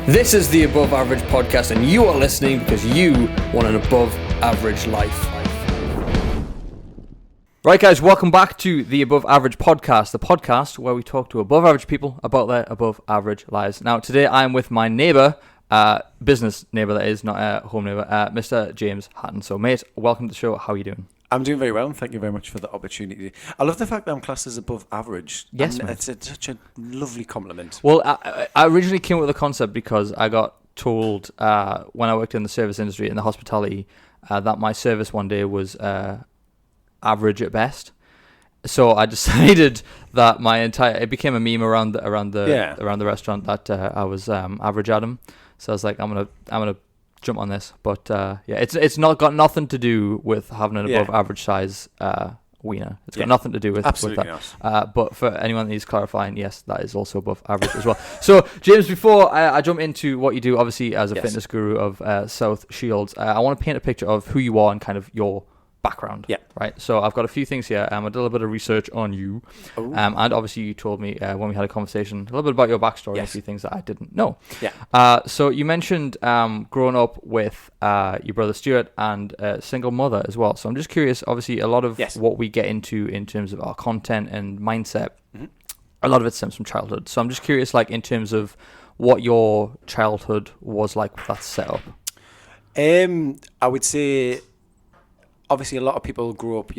This is the Above Average Podcast, and you are listening because you want an above average life. Right, guys, welcome back to the Above Average Podcast, the podcast where we talk to above average people about their above average lives. Now, today I am with my neighbour, business neighbour that is, not a home neighbour, Mr. James Hatton. So, mate, welcome to the show. How are you doing? I'm doing very well, and thank you very much for the opportunity. I love the fact that I'm classed as above average. Yes, and mate. it's such a lovely compliment. Well, I originally came up with the concept because I got told when I worked in the service industry, in the hospitality, that my service one day was average at best. So I decided that it became a meme around the restaurant that I was average Adam. So I was like, I'm gonna jump on this, but it's not got nothing to do with having an above average size wiener. It's got nothing to do with that. But for anyone that needs clarifying, yes, that is also above average as well. So James, before I jump into what you do, obviously as a fitness guru of South Shields, I want to paint a picture of who you are and kind of your background. Yeah. Right. So I've got a few things here. I did a little bit of research on you. And obviously you told me when we had a conversation a little bit about your backstory and a few things that I didn't know. Yeah. So you mentioned growing up with your brother Stuart and a single mother as well. So I'm just curious, obviously a lot of what we get into in terms of our content and mindset, a lot of it stems from childhood. So I'm just curious, like in terms of what your childhood was like with that setup. I would say, obviously, a lot of people grow up,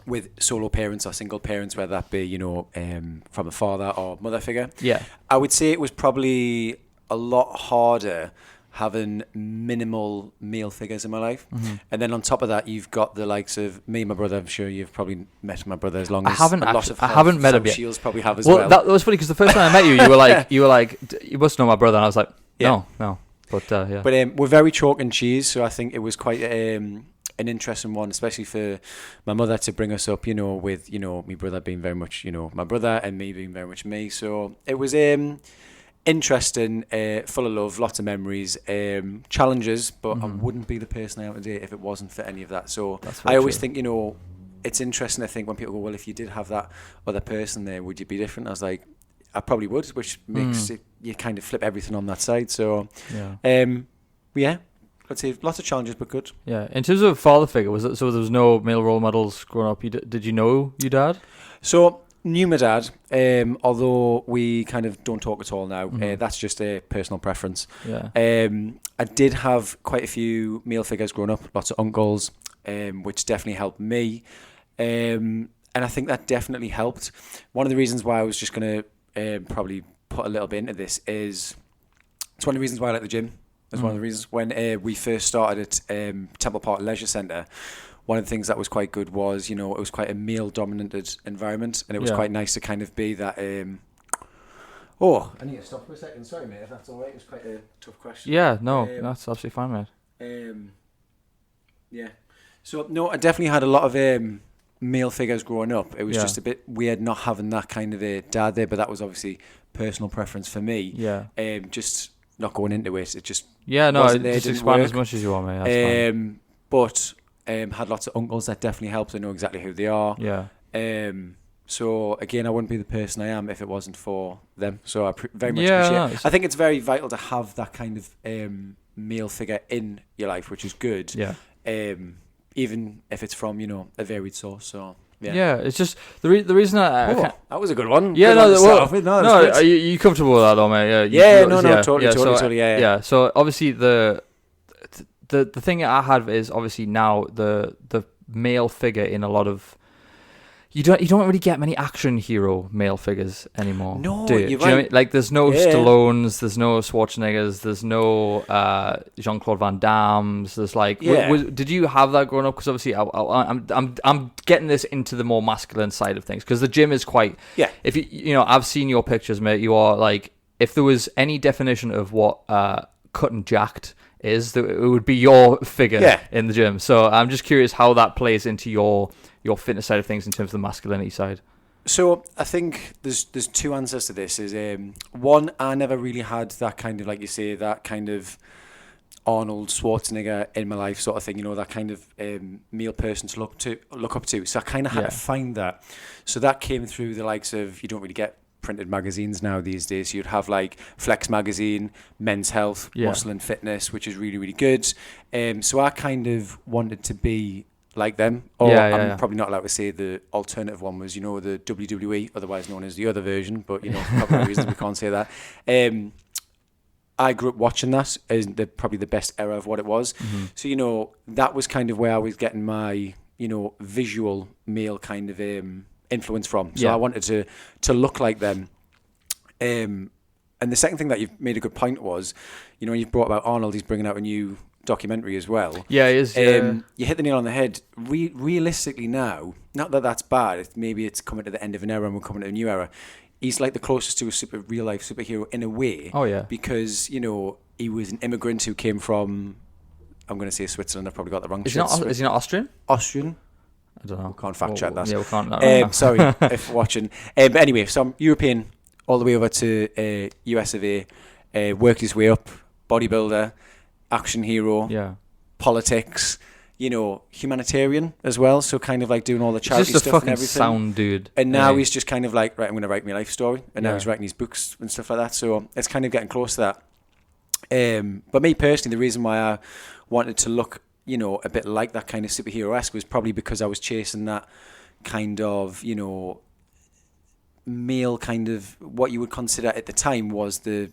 with solo parents or single parents, whether that be, from a father or mother figure. Yeah. I would say it was probably a lot harder having minimal male figures in my life. Mm-hmm. And then on top of that, you've got the likes of me and my brother. I'm sure you've probably met my brother as long as I haven't met him yet. Shields probably have as well. That was funny because the first time I met you, you were like, you must know my brother. And I was like, no. But, yeah. But we're very chalk and cheese. So I think it was quite an interesting one, especially for my mother to bring us up, with, my brother being very much, my brother and me being very much me. So it was interesting, full of love, lots of memories, challenges, but I wouldn't be the person I am today if it wasn't for any of that. So I always think, it's interesting, I think, when people go, well, if you did have that other person there, would you be different? I was like, I probably would, which makes it, you kind of flip everything on that side. So, I'd say lots of challenges, but good. Yeah. In terms of father figure, so there was no male role models growing up? Did you know your dad? So, knew my dad, although we kind of don't talk at all now. That's just a personal preference. Yeah. I did have quite a few male figures growing up, lots of uncles, which definitely helped me. And I think that definitely helped. One of the reasons why I was just going to probably put a little bit into this is it's one of the reasons why I like the gym. That's one of the reasons when we first started at Temple Park Leisure Centre. One of the things that was quite good was, it was quite a male-dominated environment, and it was quite nice to kind of be that. I need to stop for a second. Sorry, mate, if that's all right. It was quite a tough question. Yeah, no, that's absolutely fine, mate. So no, I definitely had a lot of male figures growing up. It was just a bit weird not having that kind of a dad there, but that was obviously personal preference for me. Yeah. Just not going into it. It just wasn't there. Just expand as much as you want, mate. That's fine. But had lots of uncles that definitely helped. I know exactly who they are. Yeah. So again, I wouldn't be the person I am if it wasn't for them. So I very much appreciate it. I think it's very vital to have that kind of male figure in your life, which is good. Yeah. Even if it's from a varied source. So. Yeah, it's just the reason that was a good one. Yeah, are you comfortable with that though, mate? Totally. Yeah. So obviously the thing I had is obviously now the male figure in a lot of you don't really get many action hero male figures anymore. No, do you? You're do you know what I mean? Like there's no Stallones, there's no Schwarzeneggers, there's no Jean-Claude Van Damme's. There's like, did you have that growing up? Because obviously I'm getting this into the more masculine side of things because the gym is quite. Yeah. If I've seen your pictures, mate. You are like, if there was any definition of what cut and jacked is, it would be your figure in the gym. So I'm just curious how that plays into your fitness side of things in terms of the masculinity side. So I think there's two answers to this. Is one, I never really had that kind of, like you say, that kind of Arnold Schwarzenegger in my life sort of thing, that kind of male person to look up to. So I kind of had to find that. So that came through the likes of, you don't really get printed magazines now these days. So you'd have like Flex magazine, Men's Health, Muscle and Fitness, which is really, really good. So I kind of wanted to be like them. Or I'm probably not allowed to say the alternative one was, the WWE, otherwise known as the other version, but, for a couple of reasons we can't say that. I grew up watching that as probably the best era of what it was. Mm-hmm. So, that was kind of where I was getting my, visual male kind of influence from. So I wanted to look like them. And the second thing that you've made a good point was, when you've brought about Arnold, he's bringing out a new documentary as well. Yeah, it is. You hit the nail on the head. Realistically now, not that that's bad. Maybe it's coming to the end of an era and we're coming to a new era. He's like the closest to a real life superhero in a way. Oh yeah. Because he was an immigrant who came from, I'm going to say Switzerland. I've probably got the wrong. Is he not Austrian? Austrian. I don't know. We can't fact check that. Yeah, we can't. Sorry if watching. But anyway, so I'm European all the way over to US of A. Worked his way up, bodybuilder, action hero, politics. Humanitarian as well. So kind of like doing all the charity just a stuff and fucking everything. Sound dude. And now he's just kind of like, right, I'm going to write my life story. And now he's writing his books and stuff like that. So it's kind of getting close to that. But me personally, the reason why I wanted to look, a bit like that kind of superhero-esque was probably because I was chasing that kind of, male kind of, what you would consider at the time was the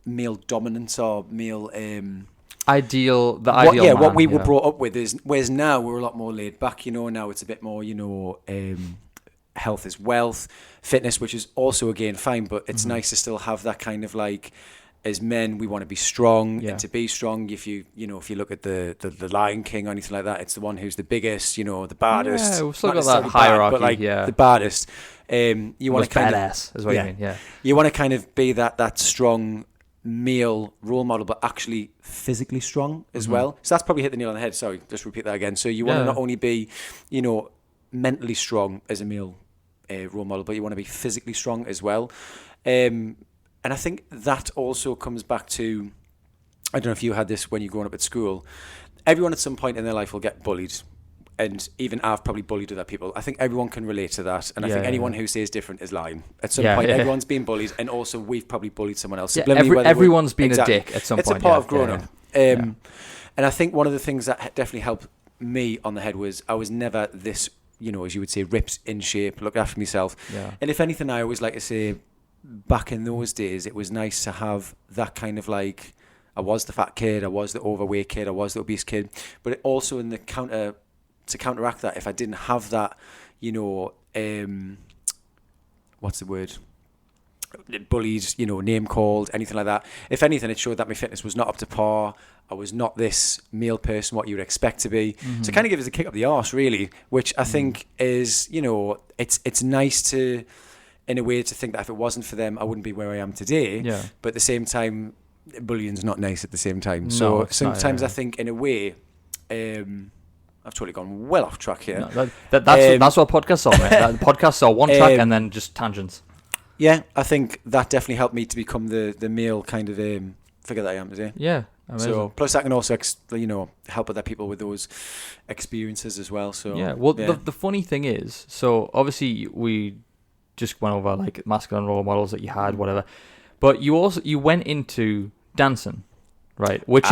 male dominance or male... ideal man, what we were brought up with is, whereas now we're a lot more laid back, now it's a bit more, health is wealth, fitness, which is also again fine, but it's nice to still have that kind of like, as men, we want to be strong, and to be strong, if you look at the Lion King or anything like that, it's the one who's the biggest, the baddest. Yeah, we've still got that hierarchy, but like the baddest. You want to kind badass, is what you mean, yeah. You want to kind of be that strong male role model, but actually physically strong as well. So that's probably hit the nail on the head. Sorry, just repeat that again. So you want to not only be, mentally strong as a male role model, but you want to be physically strong as well. And I think that also comes back to, I don't know if you had this when you're growing up at school. Everyone at some point in their life will get bullied. And even I've probably bullied other people. I think everyone can relate to that. And I think anyone who says different is lying. At some point, everyone's been bullied. And also, we've probably bullied someone else. Everyone's been a dick at some point. It's a part of growing up. And I think one of the things that definitely helped me on the head was I was never this, as you would say, ripped, in shape, looked after myself. Yeah. And if anything, I always like to say, back in those days, it was nice to have that kind of like, I was the fat kid, I was the overweight kid, I was the obese kid. But it also in the to counteract that, if I didn't have that, what's the word? Bullied, name called, anything like that. If anything, it showed that my fitness was not up to par. I was not this male person, what you would expect to be. So it kind of gives us a kick up the arse, really, which I think is, it's nice to, in a way, to think that if it wasn't for them, I wouldn't be where I am today. Yeah. But at the same time, bullying's not nice at the same time. So sometimes I think, in a way, I've totally gone well off track here. No, that's what podcasts are, mate. Podcasts are one track and then just tangents. Yeah, I think that definitely helped me to become the male kind of figure that I am today. Yeah, amazing. So plus I can also help other people with those experiences as well. So yeah, well the funny thing is, so obviously we just went over like masculine role models that you had, whatever, but you went into dancing. Right, which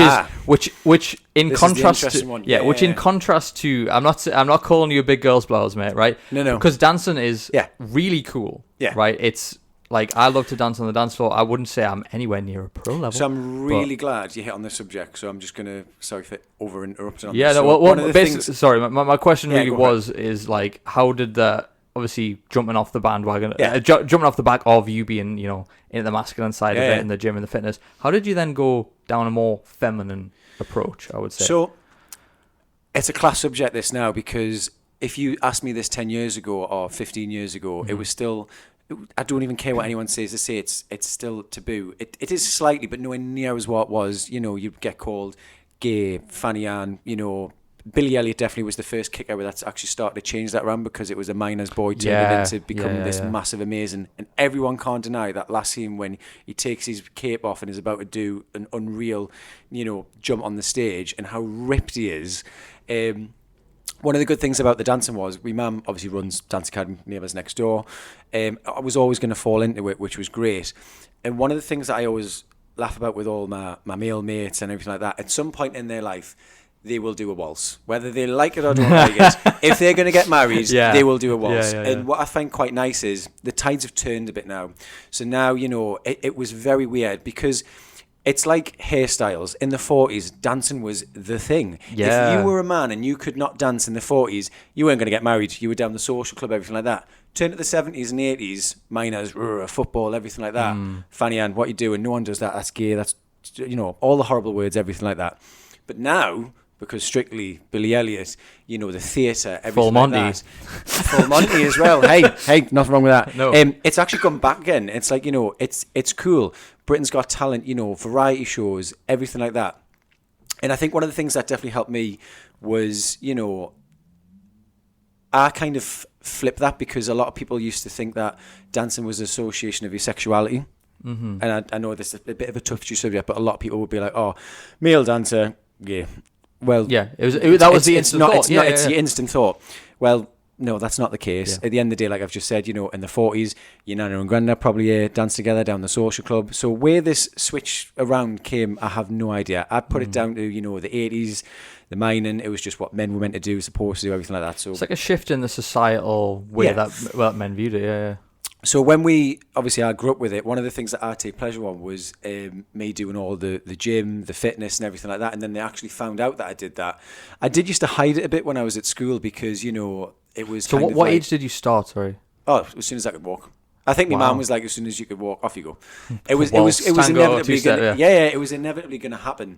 in contrast to which in contrast to I'm not calling you a big girls blouse, mate, right? No, because dancing is really cool. Yeah, right. It's like I love to dance on the dance floor. I wouldn't say I'm anywhere near a pro level. So I'm really glad you hit on this subject. So I'm just gonna sorry for over interrupting. Yeah, sorry. My question really is like, how did that? Obviously, jumping off the bandwagon, jumping off the back of you being, in the masculine side of it, in the gym and the fitness. How did you then go down a more feminine approach, I would say? So, it's a class subject this now, because if you asked me this 10 years ago or 15 years ago, it was still, I don't even care what anyone says to say, it's still taboo. It is slightly, but nowhere near as what it was. You'd get called gay, Fanny Ann, Billy Elliot definitely was the first kicker where that's actually started to change that around, because it was a miner's boy turned into become this massive amazing, and everyone can't deny that last scene when he takes his cape off and is about to do an unreal jump on the stage, and how ripped he is. one of the good things about the dancing was, my mum obviously runs Dance Academy, neighbours next door. I was always going to fall into it, which was great. And one of the things that I always laugh about with all my male mates and everything like that, at some point in their life, they will do a waltz. Whether they like it or don't like it, if they're going to get married, they will do a waltz. And what I find quite nice is the tides have turned a bit now. So now, it was very weird because it's like hairstyles. In the 40s, dancing was the thing. Yeah. If you were a man and you could not dance in the 40s, you weren't going to get married. You were down the social club, everything like that. Turn to the 70s and 80s, minors, football, everything like that. Fanny Ann, what you doing? No one does that. That's gay. That's, all the horrible words, everything like that. But now, because Strictly, Billy Elliot, the theatre, everything Full Monty. like that. Full Monty as well. Hey, nothing wrong with that. No. It's actually come back again. It's like, it's cool. Britain's Got Talent, variety shows, everything like that. And I think one of the things that definitely helped me was, I kind of flipped that because a lot of people used to think that dancing was an association of your sexuality. Mm-hmm. And I know this is a bit of a touchy subject, but a lot of people would be like, oh, male dancer, gay. Well, yeah, that was the instant thought. It's your instant thought. Well, no, that's not the case. Yeah. At the end of the day, like I've just said, in the 40s, your nana and granddad probably danced together down the social club. So where this switch around came, I have no idea. I put it down to, the 80s, the mining. It was just what men were meant to do, supposed to do, everything like that. So it's like a shift in the societal way that men viewed it, yeah. So when I grew up with it, one of the things that I take pleasure on was me doing all the gym, the fitness and everything like that. And then they actually found out that I did that. I did used to hide it a bit when I was at school because, it was So what age did you start, sorry? Oh, as soon as I could walk. I think my mum was like, as soon as you could walk, off you go. It was tango, inevitably it was inevitably going to happen.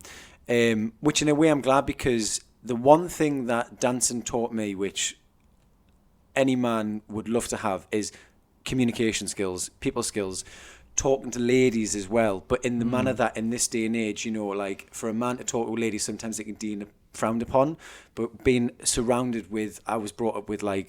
Which in a way I'm glad, because the one thing that dancing taught me, which any man would love to have, is communication skills, people skills, talking to ladies as well, but in the manner that in this day and age, like for a man to talk to a lady, sometimes it can be frowned upon, but being surrounded with, I was brought up with I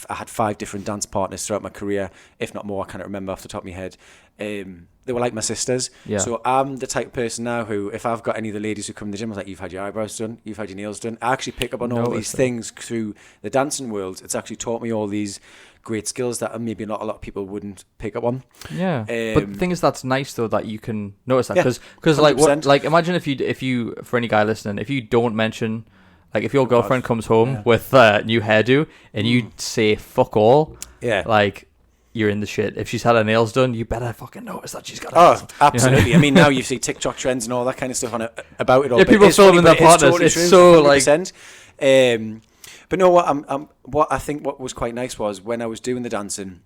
had 5 different dance partners throughout my career, if not more, I can't remember off the top of my head. They were like my sisters. Yeah. So I'm the type of person now who, if I've got any of the ladies who come to the gym, I was like, you've had your eyebrows done, you've had your nails done. I actually pick up on all these things through the dancing world. It's actually taught me all these great skills that maybe not a lot of people wouldn't pick up on. Yeah. But the thing is, that's nice though that you can notice that, because imagine if you for any guy listening, if you don't mention, like if your girlfriend comes home with a new hairdo and you say fuck all, like you're in the shit. If she's had her nails done, you better fucking notice that she's got nails. Absolutely. You know? I mean, now you see TikTok trends and all that kind of stuff about it all. Yeah, people filming their partners. It's so 100%. But no, what I think what was quite nice was when I was doing the dancing,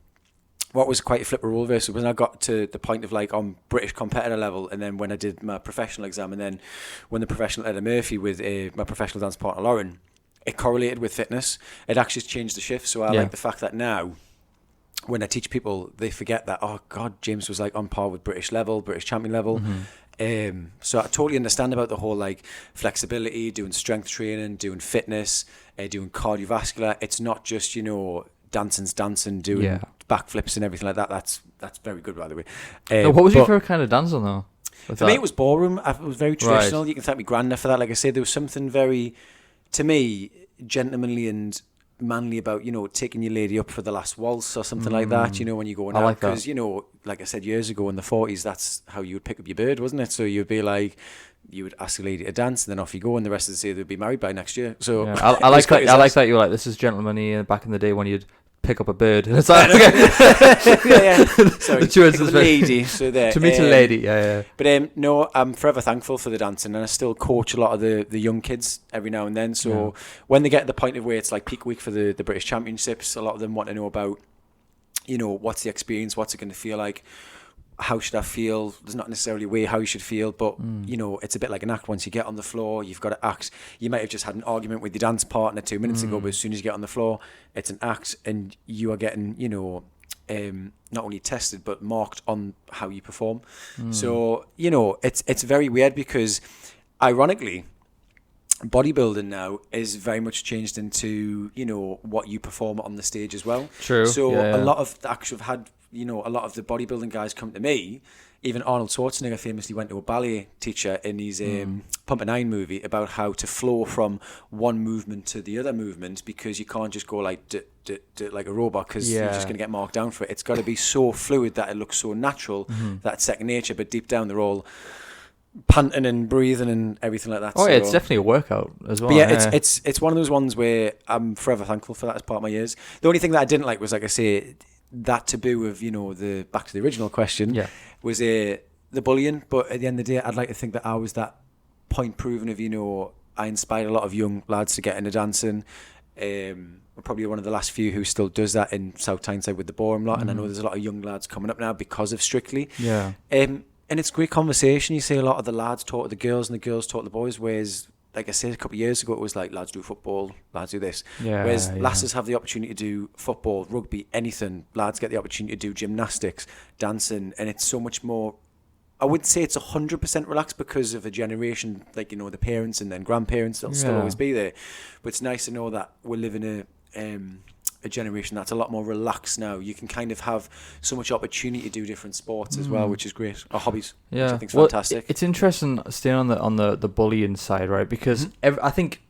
what was quite a flip of role reversal when I got to the point of on British competitor level, and then when I did my professional exam, and then when the professional Eddie Murphy with my professional dance partner Lauren, it correlated with fitness. It actually changed the shift. So I like the fact that now, when I teach people, they forget that, oh God, James was on par with British level, British champion level. So I totally understand about the whole flexibility, doing strength training, doing fitness, doing cardiovascular. It's not just dancing, doing backflips and everything like that. That's very good, by the way. What was your favorite kind of dancing though? For me, it was ballroom. It was very traditional. Right. You can thank me granddad for that. Like I said, there was something very, to me, gentlemanly and manly about taking your lady up for the last waltz or something like that, when you're going out, because like I said years ago in the 40s, that's how you would pick up your bird, wasn't it? So you'd be like, you would ask a lady to dance and then off you go, and the rest of the day they'd be married by next year. So I like that you're like, this is gentlemanly back in the day when you'd pick up a bird, and it's like sorry, the lady. So there to meet a lady, But no, I'm forever thankful for the dancing, and I still coach a lot of the young kids every now and then. So when they get to the point of where it's peak week for the British Championships, a lot of them want to know about, what's the experience, what's it going to feel like, how should I feel? There's not necessarily a way how you should feel, but it's a bit like an act. Once you get on the floor, you've got to act. You might have just had an argument with your dance partner 2 minutes ago, but as soon as you get on the floor, it's an act, and you are getting not only tested but marked on how you perform. So it's very weird, because ironically, bodybuilding now is very much changed into what you perform on the stage as well. True. So a lot of the acts I've had a lot of the bodybuilding guys come to me. Even Arnold Schwarzenegger famously went to a ballet teacher in his Pump and Iron movie about how to flow from one movement to the other movement, because you can't just go like like a robot, because you're just going to get marked down for it. It's got to be so fluid that it looks so natural, that it's second nature, but deep down they're all panting and breathing and everything like that. Oh, yeah, it's definitely a workout as well. But yeah, it's one of those ones where I'm forever thankful for that as part of my years. The only thing that I didn't like was, like I say, that taboo of, the back to the original question, was the bullying. But at the end of the day, I'd like to think that I was that point proven of, I inspired a lot of young lads to get into dancing. I'm probably one of the last few who still does that in South Tyneside with the Ballroom lot, and I know there's a lot of young lads coming up now because of Strictly. Yeah. And it's great conversation. You see a lot of the lads talk to the girls and the girls talk to the boys, whereas, like I said, a couple of years ago, it was like, lads do football, lads do this. Whereas lasses have the opportunity to do football, rugby, anything. Lads get the opportunity to do gymnastics, dancing, and it's so much more. I wouldn't say it's 100% relaxed because of a generation, like, the parents and then grandparents, they'll still always be there. But it's nice to know that we're living a generation that's a lot more relaxed now. You can kind of have so much opportunity to do different sports as well, which is great, or hobbies, which I think is fantastic. It's interesting staying on the bullying side, right? Because I think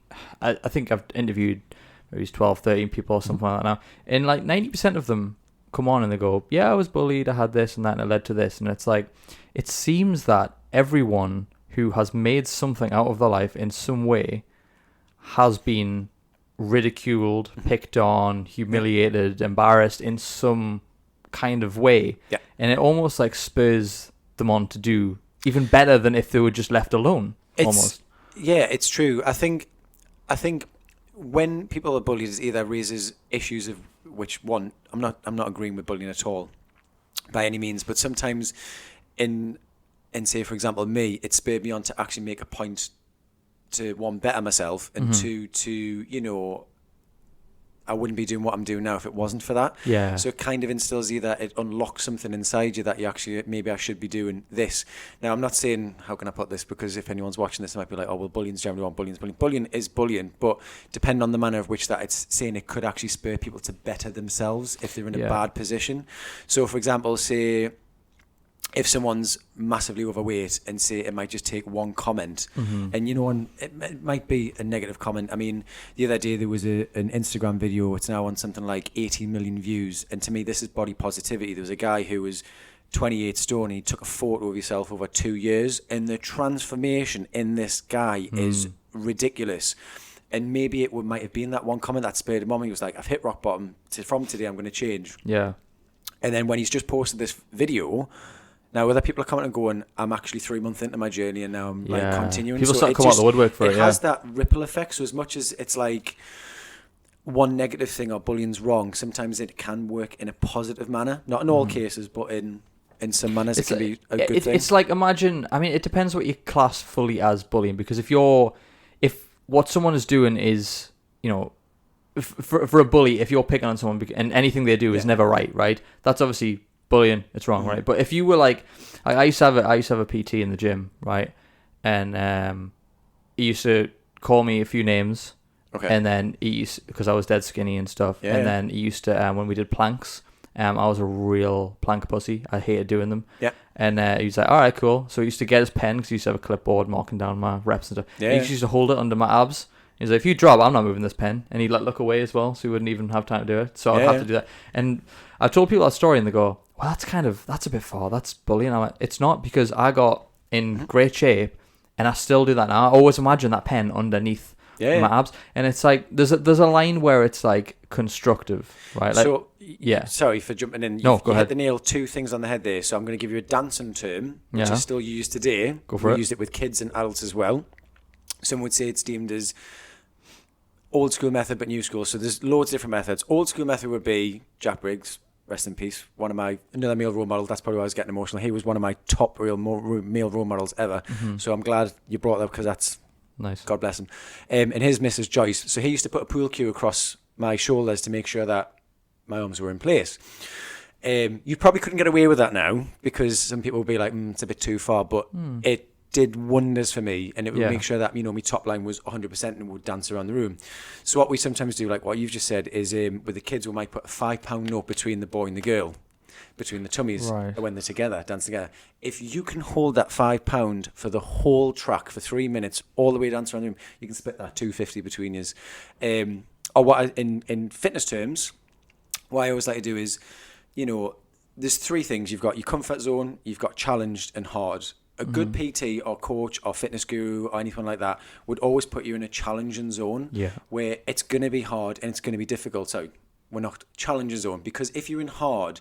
I've interviewed maybe 12, 13 people or something like that now, and like 90% of them come on and they go, yeah, I was bullied, I had this and that, and it led to this. And it's like, it seems that everyone who has made something out of their life in some way has been ridiculed, picked on, humiliated, embarrassed in some kind of way. Yeah. And it almost like spurs them on to do even better than if they were just left alone. Almost. Yeah, it's true. I think when people are bullied, it either raises issues of which one, I'm not agreeing with bullying at all by any means, but sometimes in say, for example, me, it spurred me on to actually make a point to, one, better myself, and two, to, I wouldn't be doing what I'm doing now if it wasn't for that. Yeah. So it kind of instills you that it unlocks something inside you that you actually, maybe I should be doing this. Now, I'm not saying, how can I put this? Because if anyone's watching this, they might be like, oh, well, bullying's generally wrong, bullying's bullying. Bullying is bullying, but depending on the manner of which that it's saying, it could actually spur people to better themselves if they're in a bad position. So, for example, say, if someone's massively overweight and say it might just take one comment and and it might be a negative comment. I mean, the other day there was an Instagram video, it's now on something like 18 million views, and to me this is body positivity. There was a guy who was 28 stone, he took a photo of himself over 2 years, and the transformation in this guy is ridiculous. And maybe it might have been that one comment that spurred him on. He was like, I've hit rock bottom, from today I'm going to change. Yeah. And then when he's just posted this video, now other people are coming and going, I'm actually 3 months into my journey and now I'm like continuing. People start to come out the woodwork for it. It has that ripple effect. So as much as it's like one negative thing or bullying's wrong, sometimes it can work in a positive manner. Not in all cases, but in some manners it can be a good thing. It's like, imagine, I mean, it depends what you class fully as bullying, because if what someone is doing is, for a bully, if you're picking on someone and anything they do is never right? That's obviously bullying, it's wrong, right? But if you were like I used to have a PT in the gym, right? And he used to call me a few names, and then because I was dead skinny and stuff, then he used to when we did planks, I was a real plank pussy. I hated doing them. Yeah. And he was like, all right, cool. So he used to get his pen, because he used to have a clipboard marking down my reps and stuff. Yeah. He used to hold it under my abs. He's like, if you drop, I'm not moving this pen. And he'd like look away as well, so he wouldn't even have time to do it. So I'd have to do that. And I've told people that story, and they go, well, that's a bit far. That's bullying. I'm like, it's not, because I got in great shape, and I still do that now. I always imagine that pen underneath my abs, and it's like there's a line where it's like constructive, right? Like, so sorry for jumping in. No, go ahead. Hit the nail, two things on the head there. So I'm going to give you a dancing term, which is still used today. Go for it. We used it with kids and adults as well. Some would say it's deemed as old school method, but new school. So there's loads of different methods. Old school method would be Jack Briggs, rest in peace. Another male role model. That's probably why I was getting emotional. He was one of my top real male role models ever. So I'm glad you brought that up, because that's nice. God bless him. And his Mrs. Joyce. So he used to put a pool cue across my shoulders to make sure that my arms were in place. You probably couldn't get away with that now, because some people would be like, it's a bit too far, but it did wonders for me, and it would make sure that my top line was 100% and would dance around the room. So what we sometimes do, like what you've just said, is with the kids we might put a £5 note between the boy and the girl, between the tummies Right. when they're together, dance together. If you can hold that £5 for the whole track for 3 minutes, all the way dance around the room, you can split that 250 between you. Or what in fitness terms, what I always like to do is, there's three things. You've got your comfort zone, you've got challenged and hard. A good PT or coach or fitness guru or anything like that would always put you in a challenging zone where it's going to be hard and it's going to be difficult. So we're not challenging zone, because if you're in hard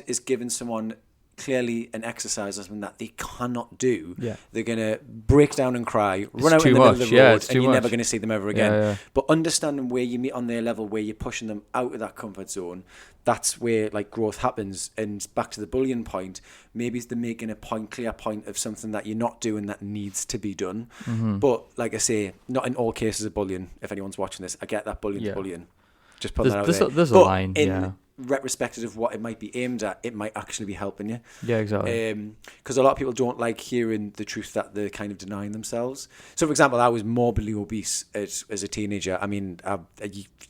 is giving someone clearly an exercise that they cannot do. They're going to break down and cry, run out in the middle of the road, and you're never going to see them ever again. But understanding where you meet on their level, where you're pushing them out of that comfort zone, that's where like growth happens. And back to the bullying point, maybe they're making a clear point of something that you're not doing that needs to be done. But like I say, not in all cases of bullying. If anyone's watching this, I get that bullying's bullying. Just put that out there. There's a line, retrospective of what it might be aimed at, it might actually be helping you. Yeah, exactly. Because a lot of people don't like hearing the truth that they're kind of denying themselves. So, for example, I was morbidly obese as a teenager. I mean,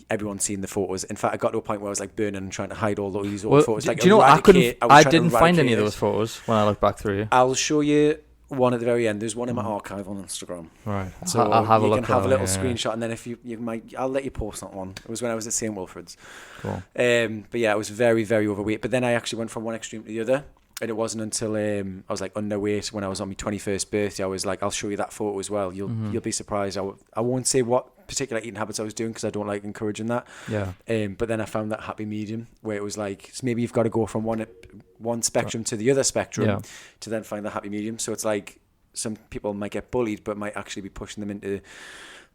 everyone's seen the photos. In fact, I got to a point where I was like burning and trying to hide all those old photos. Like, do you know what? I didn't find any of those photos when I looked back through. I'll show you one at the very end. There's one in my archive on Instagram. Right. So I'll have a look. You can have a little screenshot, and then if you might, I'll let you post that one. It was when I was at St. Wilfrid's. Cool. But yeah, I was very, very overweight. But then I actually went from one extreme to the other. And it wasn't until I was like underweight when I was on my 21st birthday. I was like, I'll show you that photo as well. You'll be surprised. I won't say what particular eating habits I was doing because I don't like encouraging that. Yeah. But then I found that happy medium where it was like, so maybe you've got to go from one spectrum to the other spectrum to then find the happy medium. So it's like some people might get bullied, but might actually be pushing them into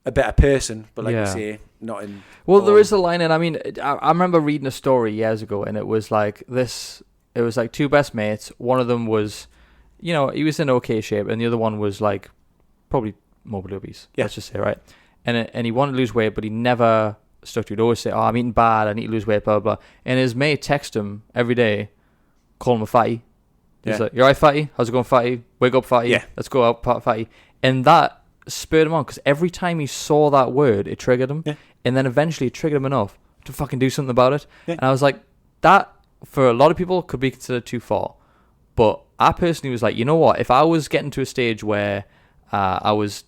a better person. But like you say, not in. Well, there is a line, and I mean, I remember reading a story years ago, and it was like this. It was like two best mates. One of them was, he was in okay shape, and the other one was like probably morbidly obese. Yeah. Let's just say, right? And he wanted to lose weight, but he never stuck to it. He'd always say, "Oh, I'm eating bad. I need to lose weight." Blah blah. And his mate texted him every day, call him a fatty. He's like, "You alright, fatty? How's it going, fatty? Wake up, fatty. Yeah. Let's go out, fatty." And that spurred him on, because every time he saw that word, it triggered him. Yeah. And then eventually it triggered him enough to fucking do something about it. Yeah. And I was like, that, for a lot of people, could be considered too far. But I personally was like, you know what? If I was getting to a stage where I was,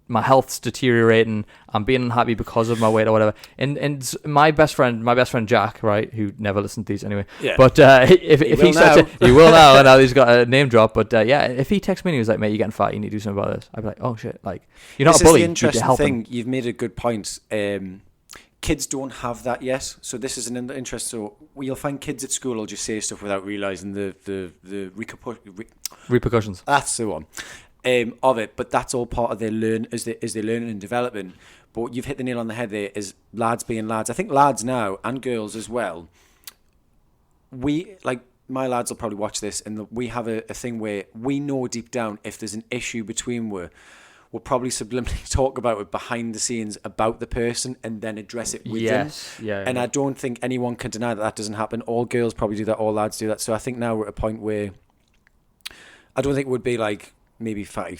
my health's deteriorating, I'm being unhappy because of my weight or whatever. And my best friend Jack, right, who never listened to these anyway. Yeah. But if he starts, he will now, and now he's got a name drop. But if he texts me and he was like, "Mate, you're getting fat, you need to do something about this," I'd be like, "Oh shit!" Like, you're not a bully. This is the interesting thing. You've made a good point. Kids don't have that yet, so this is an interest. So you'll find kids at school will just say stuff without realizing the repercussions. That's the one. Of it, but that's all part of their as they're learning and developing. But you've hit the nail on the head there, is lads being lads. I think lads now, and girls as well, my lads will probably watch this, and we have a thing where we know deep down if there's an issue between we'll probably subliminally talk about it behind the scenes about the person and then address it with them. Yeah. And I don't think anyone can deny that doesn't happen. All girls probably do that, all lads do that. So I think now we're at a point where I don't think it would be like maybe fatty,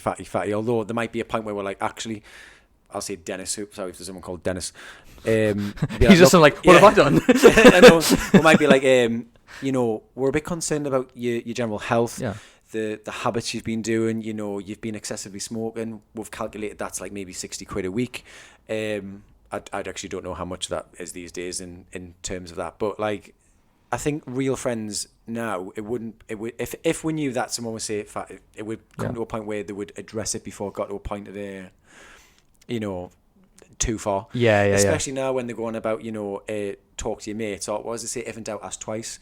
although there might be a point where we're like, actually, I'll say Dennis, sorry if there's someone called Dennis. He's just like, what have I done? I know, we might be like, we're a bit concerned about your general health, the habits you've been doing, you've been excessively smoking. We've calculated that's like maybe 60 quid a week. I actually don't know how much that is these days in terms of that, but like, I think real friends now, it would if we knew that someone would say fat, it would come to a point where they would address it before it got to a point of too far. Especially now when they're going about, talk to your mates, or what does it say? If in doubt, ask twice.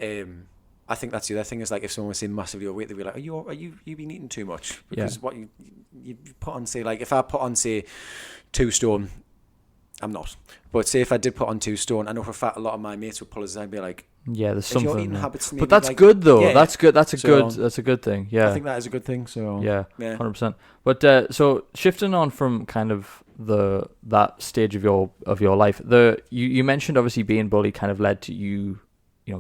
I think that's the other thing, is like if someone was saying massively overweight, they'd be like, are you been eating too much? Because what you put on, say, like if I put on, say, 2 stone, I'm not. But say if I did put on 2 stone, I know for a fact a lot of my mates would pull us aside and be like, "Yeah, there's something." Your eating habits, but that's like, good though. Yeah. That's good. That's a good thing. Yeah, I think that is a good thing. So 100%. But so shifting on from kind of that stage of your life, you mentioned obviously being bullied kind of led to you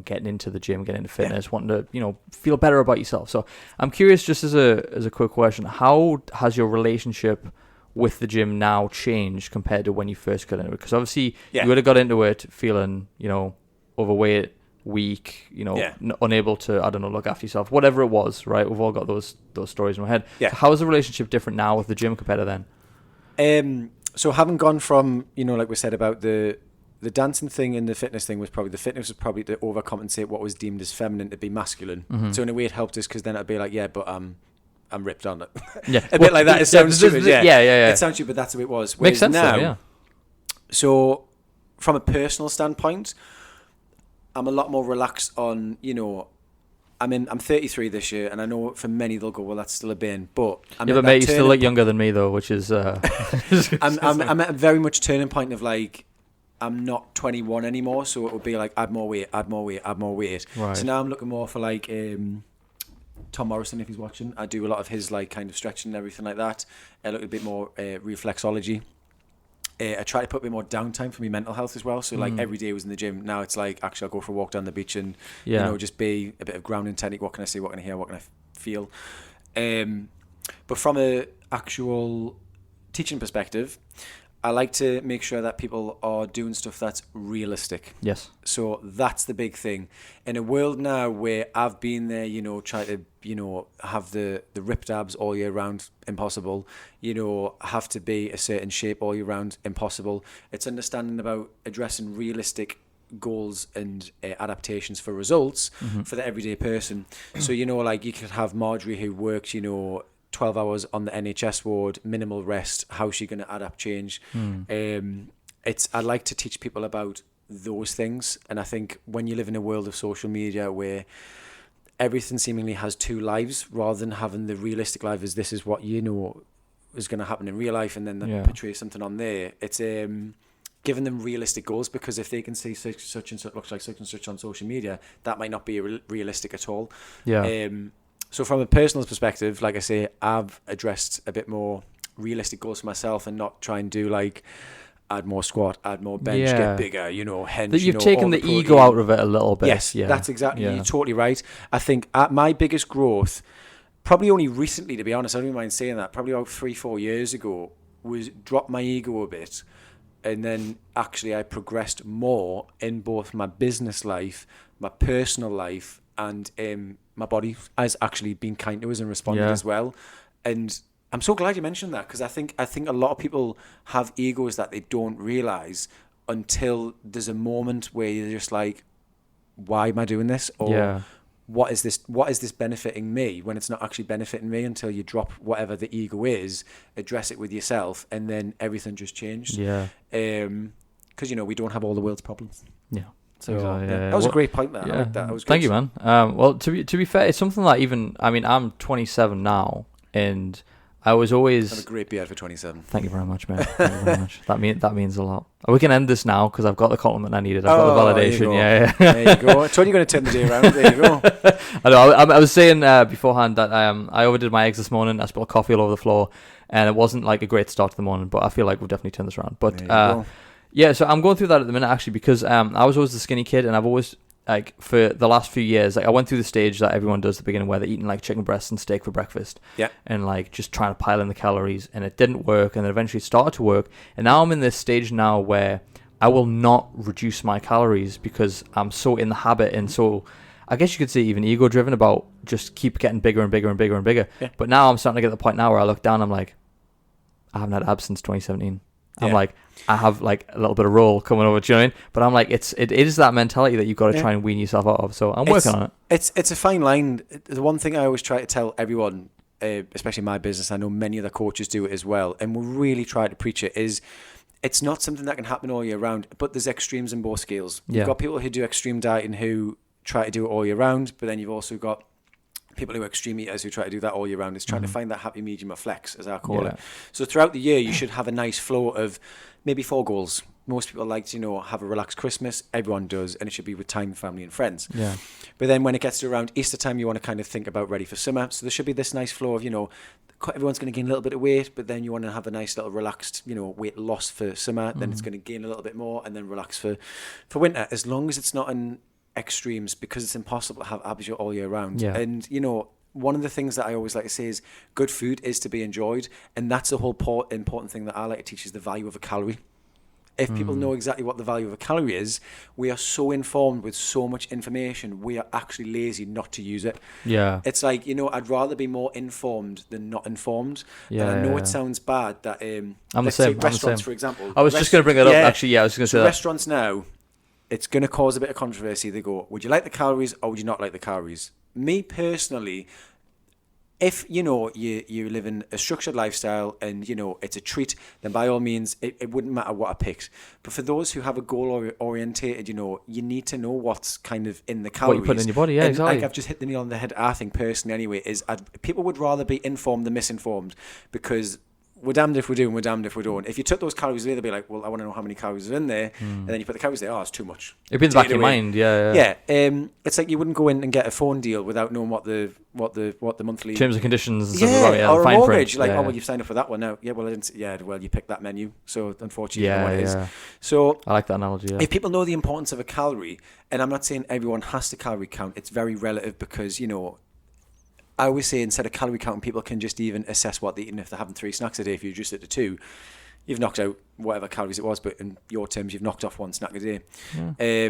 getting into the gym, getting into fitness, wanting to feel better about yourself. So I'm curious, just as a quick question, how has your relationship with the gym now changed compared to when you first got into it? Because obviously you would have got into it feeling overweight, weak, unable to, I don't know, look after yourself, whatever it was, right? We've all got those stories in our head. Yeah. So how is the relationship different now with the gym compared to then? So having gone from, like we said about the dancing thing and the fitness thing was probably to overcompensate what was deemed as feminine to be masculine. Mm-hmm. So in a way it helped us because then it'd be like, yeah, but I'm ripped on it. Yeah. Bit like that. It sounds stupid. Yeah. It sounds stupid, but that's the way it was. Whereas makes sense now, though, yeah. So from a personal standpoint, I'm a lot more relaxed on, I'm 33 this year, and I know for many they'll go, well, that's still a bin. But but mate, you still look younger than me though, which is. I'm at a very much turning point of like, I'm not 21 anymore, so it would be like add more weight. Right. So now I'm looking more for like Tom Morrison if he's watching. I do a lot of his like kind of stretching and everything like that. I look a bit more reflexology. I try to put a bit more downtime for my mental health as well. So like every day I was in the gym. Now it's like actually I'll go for a walk down the beach and just be a bit of grounding technique. What can I see? What can I hear? What can I feel? But from a actual teaching perspective, I like to make sure that people are doing stuff that's realistic. Yes. So that's the big thing. In a world now where I've been there, try to, have the ripped abs all year round, impossible. Have to be a certain shape all year round, impossible. It's understanding about addressing realistic goals and adaptations for results for the everyday person. So, like you could have Marjorie who works, 12 hours on the NHS ward, minimal rest. How's she going to adapt change? I like to teach people about those things. And I think when you live in a world of social media where everything seemingly has two lives, rather than having the realistic life as this is what is going to happen in real life, and then portray something on there. It's giving them realistic goals, because if they can see such and such looks like such and such on social media, that might not be realistic at all. Yeah. So from a personal perspective, like I say, I've addressed a bit more realistic goals for myself and not try and do like add more squat, add more bench, get bigger, hench. That you've taken the ego out of it a little bit. Yes, that's exactly, you're totally right. I think my biggest growth, probably only recently, to be honest, I don't even mind saying that, probably about 3-4 years ago, was drop my ego a bit. And then actually I progressed more in both my business life, my personal life, and my body has actually been kind to us and responded as well. And I'm so glad you mentioned that, because I think a lot of people have egos that they don't realize until there's a moment where you're just like, why am I doing this? Or what is this benefiting me, when it's not actually benefiting me, until you drop whatever the ego is, address it with yourself, and then everything just changed. Because we don't have all the world's problems. So that was a great point there. I like that. That was good. Thank you, man. Well, to be fair, it's something that I'm 27 now, and I was always... have a great beard for 27. Thank you very much, man. Thank you very much. That means a lot. We can end this now, because I've got the compliment I needed. I've got the validation. There you go. I told you going to turn the day around. There you go. I know. I was saying beforehand that I overdid my eggs this morning. I spilled coffee all over the floor, and it wasn't like a great start to the morning, but I feel like we've definitely turned this around. But yeah, so I'm going through that at the minute, actually, because I was always the skinny kid, and I've always, like, for the last few years, like, I went through the stage that everyone does at the beginning, where they're eating, like, chicken breasts and steak for breakfast. And, like, just trying to pile in the calories, and it didn't work, and then eventually started to work. And now I'm in this stage now where I will not reduce my calories, because I'm so in the habit, and so, I guess you could say even ego-driven about just keep getting bigger and bigger and bigger and bigger. But now I'm starting to get to the point now where I look down, I'm like, I haven't had abs since 2017. I'm like, I have like a little bit of roll coming over, do you know what I mean? But I'm like, it is that mentality that you've got to try and wean yourself out of. So I'm working on it. It's a fine line. The one thing I always try to tell everyone, especially in my business, I know many other coaches do it as well, and we really try to preach it, is it's not something that can happen all year round, but there's extremes in both scales. You've got people who do extreme dieting who try to do it all year round, but then you've also got people who are extreme eaters who try to do that all year round. Is trying to find that happy medium of flex, as I call it. So throughout the year, you should have a nice flow of maybe 4 goals. Most people like to, have a relaxed Christmas. Everyone does, and it should be with time, family, and friends. But then when it gets to around Easter time, you want to kind of think about ready for summer. So there should be this nice flow of, everyone's going to gain a little bit of weight, but then you want to have a nice little relaxed, weight loss for summer. Then it's going to gain a little bit more, and then relax for winter. As long as it's not in extremes, because it's impossible to have abs all year round. And one of the things that I always like to say is good food is to be enjoyed, and that's the whole important thing that I like to teach, is the value of a calorie. If people know exactly what the value of a calorie is, we are so informed with so much information, we are actually lazy not to use it. Yeah. It's like, I'd rather be more informed than not informed. Yeah, and I know yeah. it sounds bad that I'm the let's say same. restaurants, for example. I was just going to bring that up, actually. Yeah, I was going to say that. Restaurants now, it's going to cause a bit of controversy. They go, would you like the calories or would you not like the calories? Me personally, if you live in a structured lifestyle and it's a treat, then by all means it wouldn't matter what I picked. But for those who have a goal orientated, you need to know what's kind of in the calories. What you put in your body, yeah, and exactly. Like I've just hit the nail on the head. I think personally, anyway, is people would rather be informed than misinformed, because we're damned if we do and we're damned if we don't. If you took those calories away, they'd be like, well, I want to know how many calories are in there. And then you put the calories there, it's too much. It'd be in the back of your mind, yeah. Yeah, it's like you wouldn't go in and get a phone deal without knowing what the monthly terms and conditions and stuff about, or a fine mortgage. Print. Well, you've signed up for that one now. Yeah, well, I didn't. Yeah, well, you picked that menu, so unfortunately, you know what it is. So I like that analogy. Yeah. If people know the importance of a calorie, and I'm not saying everyone has to calorie count, it's very relative, because I always say, instead of calorie counting, people can just even assess what they're eating. If they're having 3 snacks a day, if you reduce it to 2, you've knocked out whatever calories it was, but in your terms, you've knocked off 1 snack a day. Yeah.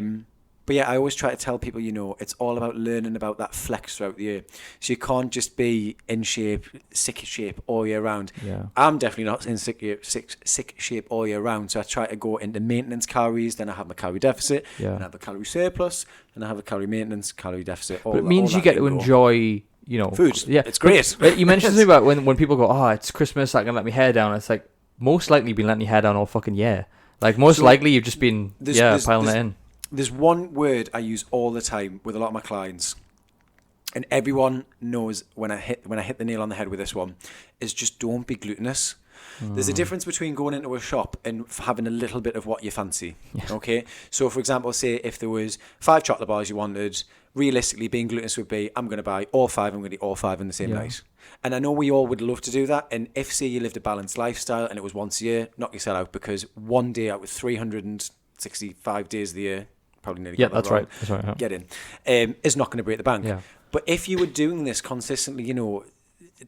But yeah, I always try to tell people, it's all about learning about that flex throughout the year. So you can't just be in shape, sick shape all year round. Yeah. I'm definitely not in sick shape all year round. So I try to go into maintenance calories, then I have my calorie deficit, and I have a calorie surplus, and I have a calorie maintenance, calorie deficit. But it means you get to enjoy, food. Yeah, it's great. You mentioned something about when people go, it's Christmas, I can let my hair down. It's like, most likely you've been letting your hair down all fucking year. Like, most likely you've just been piling it in. There's one word I use all the time with a lot of my clients, and everyone knows when I hit the nail on the head with this one, is just don't be glutinous. There's a difference between going into a shop and having a little bit of what you fancy. Yeah. Okay, so for example, say if there was 5 chocolate bars you wanted, realistically being glutinous would be, I'm going to buy all 5, I'm going to eat all 5 in the same night. And I know we all would love to do that. And if, say, you lived a balanced lifestyle and it was once a year, knock yourself out, because one day out of 365 days of the year, probably nearly got that that's wrong, right. That's right. Yeah. Get in, is not going to break the bank. Yeah. But if you were doing this consistently,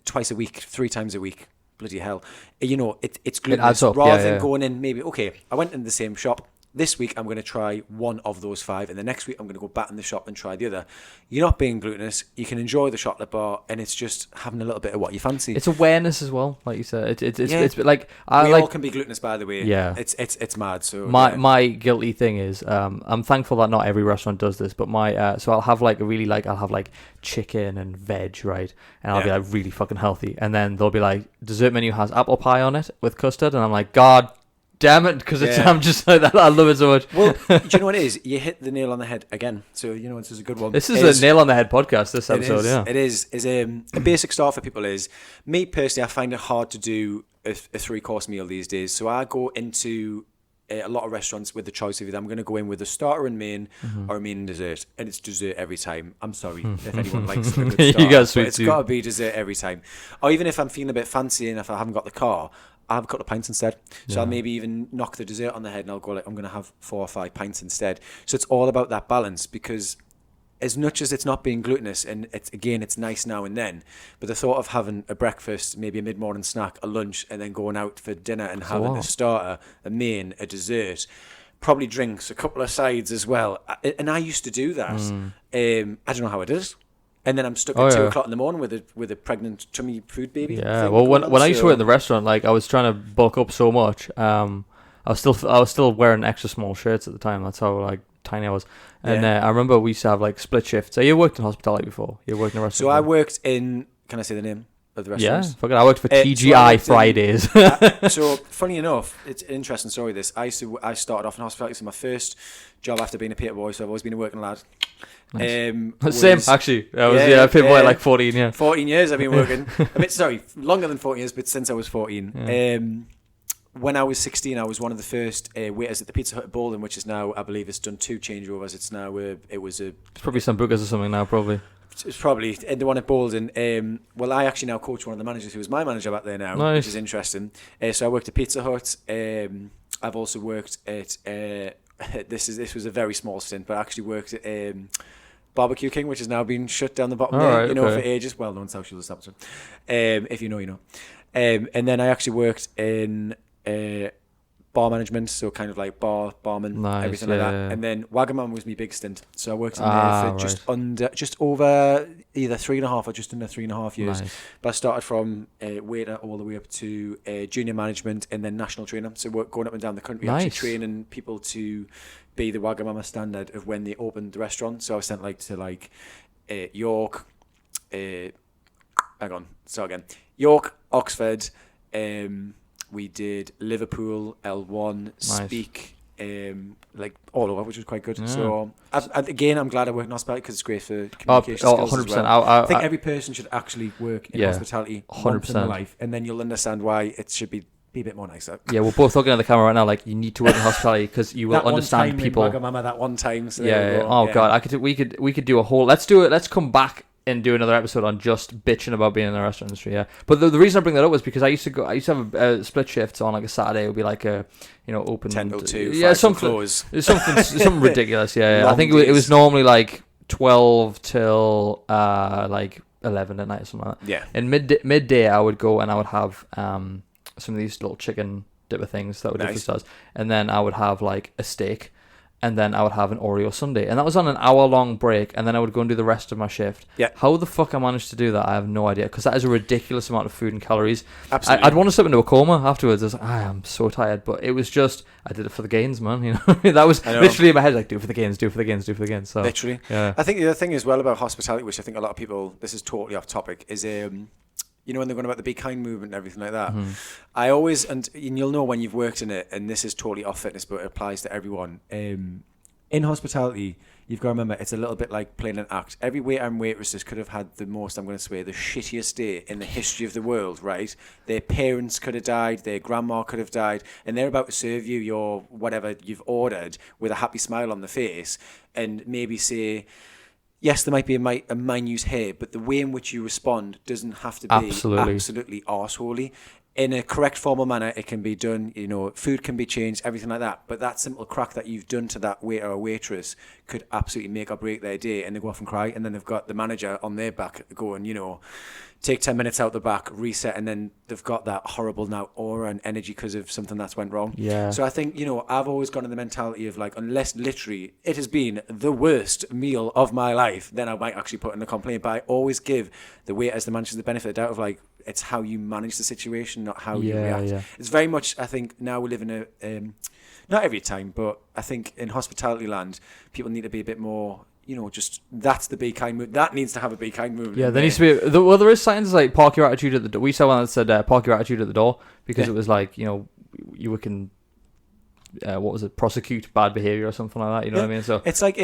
twice a week, 3 times a week, bloody hell, it's glutinous. Rather than going in, maybe, okay, I went in the same shop. This week, I'm going to try one of those 5, and the next week, I'm going to go back in the shop and try the other. You're not being glutinous. You can enjoy the chocolate bar, and it's just having a little bit of what you fancy. It's awareness as well, like you said. It's like we all can be glutinous, by the way. Yeah, it's mad. So my guilty thing is, I'm thankful that not every restaurant does this, but so I'll have I'll have chicken and veg, right, and I'll be like really fucking healthy, and then they'll be like, dessert menu has apple pie on it with custard, and I'm like, God damn it, because I'm just like that. I love it so much. Well, do you know what it is? You hit the nail on the head again. So this is a good one. This is a nail on the head podcast. This episode, It is. A basic start for people is, me personally, I find it hard to do a 3-course meal these days. So I go into a lot of restaurants with the choice of either I'm going to go in with a starter and main or a main and dessert, and it's dessert every time. I'm sorry if anyone likes a good starter, you got sweet, it's got to be dessert every time. Or even if I'm feeling a bit fancy and if I haven't got the car, I have a couple of pints instead. So I'll maybe even knock the dessert on the head and I'll go I'm going to have 4 or 5 pints instead. So it's all about that balance, because as much as it's not being glutinous, and it's nice now and then, but the thought of having a breakfast, maybe a mid-morning snack, a lunch, and then going out for dinner and having a starter, a main, a dessert, probably drinks, a couple of sides as well. And I used to do that. I don't know how it is. And then I'm stuck at 2 o'clock in the morning with a pregnant tummy food baby. Yeah, well, when I used to work in the restaurant, I was trying to bulk up so much. I was still wearing extra small shirts at the time. That's how tiny I was. And I remember we used to have split shifts. So you worked in hospitality before? You worked in a restaurant? So I worked in. Can I say the name of the restaurant? Yeah, fucking. I worked for TGI Fridays. So funny enough, it's an interesting story. This I started off in hospitality. So my first job after being a paper boy. So I've always been a working lad. Nice. Same, actually. I was paper boy at 14. Yeah, 14 years I've been working. Longer than 14 years, but since I was 14. Yeah. When I was 16, I was one of the first waiters at the Pizza Hut at Bolden, which is now, I believe, it's done 2 changeovers. It's now it's probably some bookers or something now, probably. It's probably the one at Bolden. Well, I actually now coach one of the managers who was my manager back there now, which is interesting. So I worked at Pizza Hut. I've also worked at this was a very small stint, but I actually worked at Barbecue King, which has now been shut down the bottom there, for ages. Well known social establishment. If you know, you know. And then I actually worked in bar management, so kind of like barman, everything like that. And then Wagamama was my big stint. So I worked in there for just over either 3.5 or just under 3.5 years. Nice. But I started from waiter all the way up to junior management and then national trainer. So going up and down the country, actually training people to be the Wagamama standard of when they opened the restaurant. So I was sent York, York, Oxford, we did Liverpool, L1, Speak, all over, which was quite good. Yeah. So again, I'm glad I work in hospitality because it's great for communication skills 100%. As well. I think every person should actually work in hospitality 100% once in their life, and then you'll understand why it should be a bit more nicer. Yeah, we're both looking at the camera right now like you need to work in hospitality because you will understand people. That one time. So God, we could do a whole. Let's come back and do another episode on just bitching about being in the restaurant industry. Yeah, but the reason I bring that up was because I used to have a split shift on like a Saturday. It would be like a open 10 till 2, something ridiculous. Yeah, I think it was normally like 12 till like 11 at night or something like that. Yeah, and midday I would go and I would have some of these little chicken dipper things that would do for and then I would have like a steak. And then I would have an Oreo sundae. And that was on an hour-long break. And then I would go and do the rest of my shift. Yeah. How the fuck I managed to do that, I have no idea. Because that is a ridiculous amount of food and calories. Absolutely. I'd want to slip into a coma afterwards. I was like, I'm so tired. But it was just, I did it for the gains, man. That was literally in my head, like, do it for the gains, do it for the gains, do it for the gains. So, literally. Yeah. I think the other thing as well about hospitality, which I think a lot of people, this is totally off topic, is... when they're going about the Be Kind movement and everything like that, I always, and you'll know when you've worked in it, and this is totally off fitness, but it applies to everyone. In hospitality, you've got to remember, it's a little bit like playing an act. Every waiter and waitress could have had the shittiest day in the history of the world, right? Their parents could have died, their grandma could have died, and they're about to serve you your whatever you've ordered with a happy smile on the face, and maybe say... Yes, there might be a minute hair, but the way in which you respond doesn't have to be absolutely arseholey. In a correct formal manner, it can be done, food can be changed, everything like that. But that simple crack that you've done to that waiter or waitress could absolutely make or break their day, and they go off and cry, and then they've got the manager on their back going, take 10 minutes out the back, reset, and then they've got that horrible now aura and energy because of something that's went wrong. Yeah. So I think, I've always gone in the mentality of like, unless literally it has been the worst meal of my life, then I might actually put in a complaint. But I always give the waiters, the managers, the benefit of the doubt of like, it's how you manage the situation, not how you react. Yeah. It's very much, I think, now we live in a, not every time, but I think in hospitality land, people need to be a bit more... just that's the Be Kind move. That needs to have a Be Kind move. Yeah, there needs to be. There is signs like park your attitude at the door. We saw one that said park your attitude at the door because it was like you can prosecute bad behavior or something like that. You know what I mean? So it's like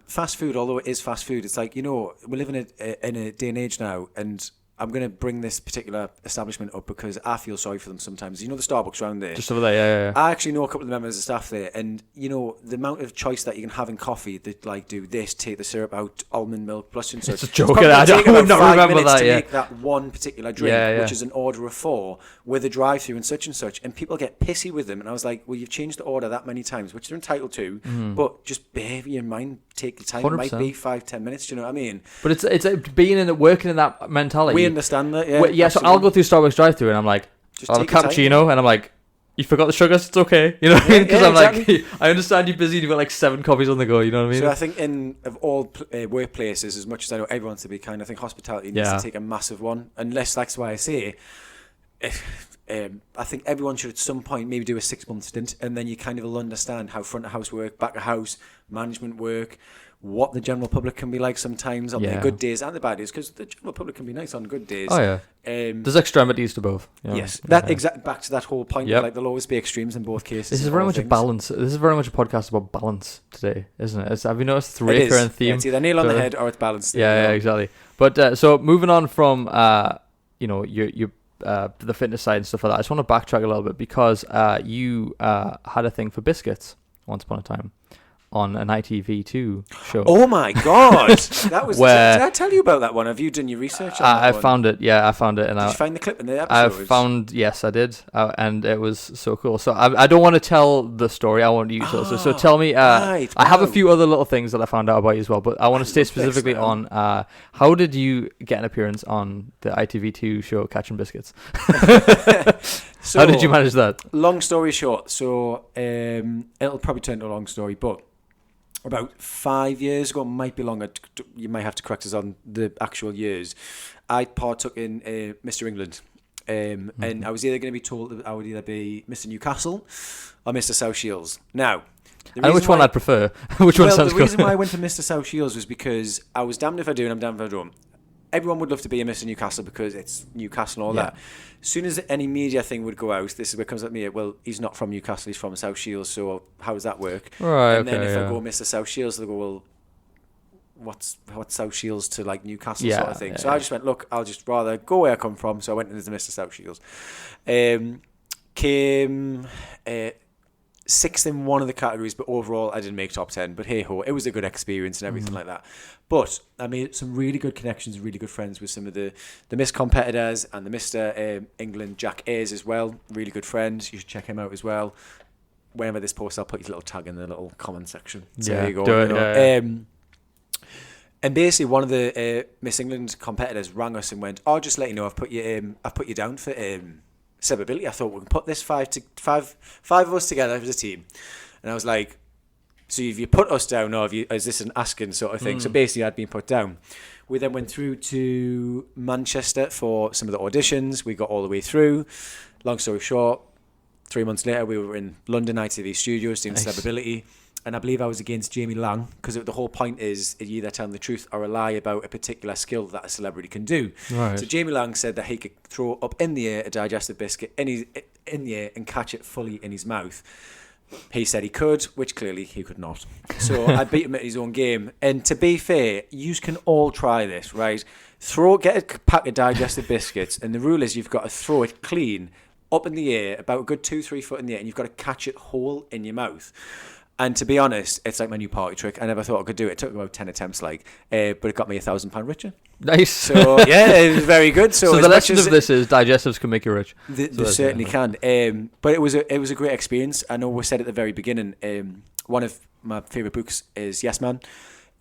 fast food. Although it is fast food, it's like we live in a day and age now, and I'm going to bring this particular establishment up because I feel sorry for them sometimes. The Starbucks around there? Just over there, yeah. I actually know a couple of the members of staff there, and, the amount of choice that you can have in coffee, that like do this, take the syrup out, almond milk, plus and such. It's a joke. I would not remember that, to make that one particular drink, which is an order of 4, with a drive-through and such, and people get pissy with them. And I was like, well, you've changed the order that many times, which they're entitled to, but just bear in mind, take the time. 100%. It might be 5-10 minutes, do you know what I mean? But it's working in that mentality. We understand that, yeah, so I'll go through Starbucks drive-thru and I'm like, I'll have a cappuccino, and I'm like, you forgot the sugars, it's okay. You know what I mean? Because I'm exactly. Like, I understand you're busy, you've got like 7 coffees on the go, you know what I mean? So I think of all workplaces, as much as I know everyone's to be kind, I think hospitality needs to take a massive one. Unless, that's why I say, I think everyone should at some point maybe do a 6-month stint, and then you kind of will understand how front of house work, back of house, management work, what the general public can be like sometimes on their good days and the bad days, because the general public can be nice on good days. Oh yeah. There's extremities to both. Yes, that exact back to that whole point. Like there'll always be extremes in both cases. This is very much a balance. This is very much a podcast about balance today, isn't it? Have you noticed the recurring theme? It's either nail on the head or it's balanced. Yeah, exactly. But so moving on from your the fitness side and stuff like that, I just want to backtrack a little bit because you had a thing for biscuits once upon a time on an ITV2 show. Oh my god! That was. Did I tell you about that one? Have you done your research on that I found it. Yeah, I found it. And did you find the clip in the episode? Yes, I did, and it was so cool. So I don't want to tell the story. I want you to. So tell me. I have a few other little things that I found out about you as well, but I want to stay specifically on how did you get an appearance on the ITV2 show Catching Biscuits? So, how did you manage that? Long story short, so it'll probably turn into a long story, but about 5 years ago, might be longer, you might have to correct us on the actual years, I partook in Mr. England. And I was either going to be told that I would either be Mr. Newcastle or Mr. South Shields. Now, and which one I'd prefer? Which one sounds good? The reason why I went for Mr. South Shields was because I was damned if I do and I'm damned if I don't. Everyone would love to be a Mr. Newcastle because it's Newcastle and all that. As soon as any media thing would go out, this is where it comes at me. Well, he's not from Newcastle, he's from South Shields, so how does that work? Right, and then if I go Mr. South Shields, they'll go, well, what's South Shields to like Newcastle sort of thing. So I just went, look, I'll just rather go where I come from. So I went into Mr. South Shields. Came sixth in one of the categories, but overall I didn't make top 10. But hey ho, it was a good experience and everything like that. But I made some really good connections, really good friends with some of the Miss competitors and the Mr. England Jack Ayres as well. Really good friends. You should check him out as well. Whenever this post, I'll put his little tag in the little comment section. So there you go. Do it, and basically, one of the Miss England competitors rang us and went, "Oh, just let you know, I've put you down for relatability. I thought we can put this five of us together as a team." And I was like, "So have you put us down, or is this an asking sort of thing?" So basically, I'd been put down. We then went through to Manchester for some of the auditions. We got all the way through. Long story short, 3 months later, we were in London ITV Studios doing relatability. And I believe I was against Jamie Lang, because the whole point is you either tell the truth or a lie about a particular skill that a celebrity can do. Right. So Jamie Lang said that he could throw up in the air a digestive biscuit in the air and catch it fully in his mouth. He said he could, which clearly he could not. So I beat him at his own game. And to be fair, you can all try this, right? Get a pack of digestive biscuits, and the rule is you've got to throw it clean up in the air, about a good 2-3 foot in the air, and you've got to catch it whole in your mouth. And to be honest, it's like my new party trick. I never thought I could do it. It took about 10 attempts, but it got me £1,000 richer. Nice. So, yeah, it was very good. So the lesson of this is digestives can make you rich. They certainly can. But it was a great experience. I know we said at the very beginning, one of my favourite books is Yes Man.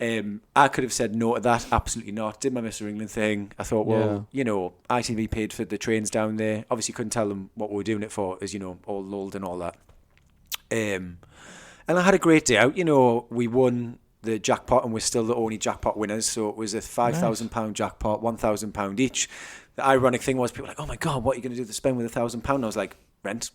I could have said no to that. Absolutely not. Did my Mr. England thing. I thought, ITV paid for the trains down there. Obviously couldn't tell them what we were doing it for, as all lulled and all that. And I had a great day out. We won the jackpot and we're still the only jackpot winners. So it was a £5,000 jackpot, £1,000 each. The ironic thing was people were like, "Oh my God, what are you going to do to spend with £1,000?" And I was like, rent.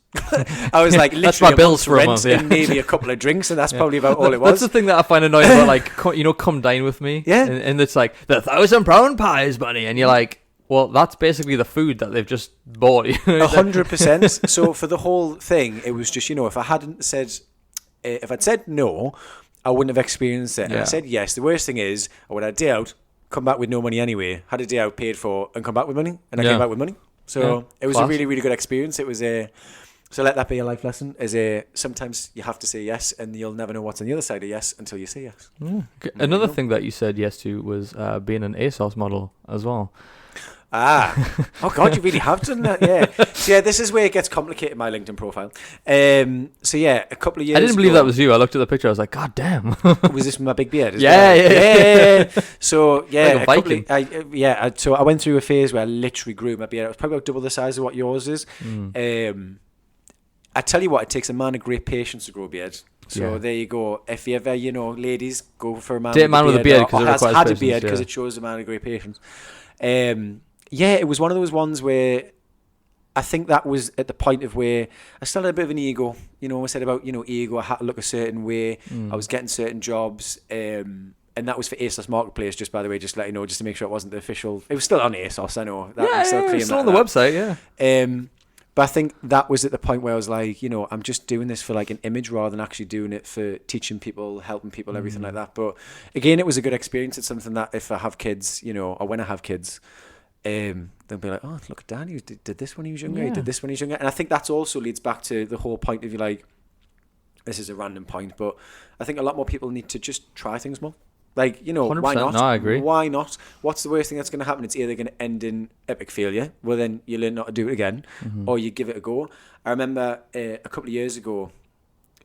I was like, literally that's my bills for rent a month, and maybe a couple of drinks, and that's probably about all it was. That's the thing that I find annoying about, like, come dine with me. Yeah. And it's like, the £1,000 pies, buddy. And you're like, well, that's basically the food that they've just bought. 100%. So for the whole thing, it was just, if I'd said no, I wouldn't have experienced it. And I said yes. The worst thing is, I would have a day out, come back with no money anyway, had a day out paid for, and come back with money, and I came back with money. So it was a really, really good experience. It was so let that be a life lesson. Sometimes you have to say yes, and you'll never know what's on the other side of yes until you say yes. Yeah. Another thing that you said yes to was being an ASOS model as well. Oh God, you really have done that, yeah. So this is where it gets complicated, my LinkedIn profile. A couple of years I didn't believe ago, that was you. I looked at the picture, I was like, God damn. Was this my big beard? Yeah. So like a Viking. So I went through a phase where I literally grew my beard. It was probably about double the size of what yours is. I tell you what, it takes a man of great patience to grow a beard. So there you go. If you ever, ladies, go for a man with a beard, or has had a beard, because it shows a man of great patience. It was one of those ones where I think that was at the point of where I still had a bit of an ego. I said about, ego, I had to look a certain way. I was getting certain jobs. And that was for ASOS Marketplace, just by the way, just to let you know, just to make sure it wasn't the official. It was still on ASOS, I know. It's still on the website, yeah. But I think that was at the point where I was like, I'm just doing this for like an image rather than actually doing it for teaching people, helping people, everything like that. But again, it was a good experience. It's something that if I have kids, or when I have kids, they'll be like, oh, look at Dan, he did this when he was younger, he did this when he was younger. And I think that also leads back to the whole point of you like, this is a random point, but I think a lot more people need to just try things more. Like, why not? No, I agree. Why not? What's the worst thing that's going to happen? It's either going to end in epic failure. Well, then you learn not to do it again, or you give it a go. I remember a couple of years ago,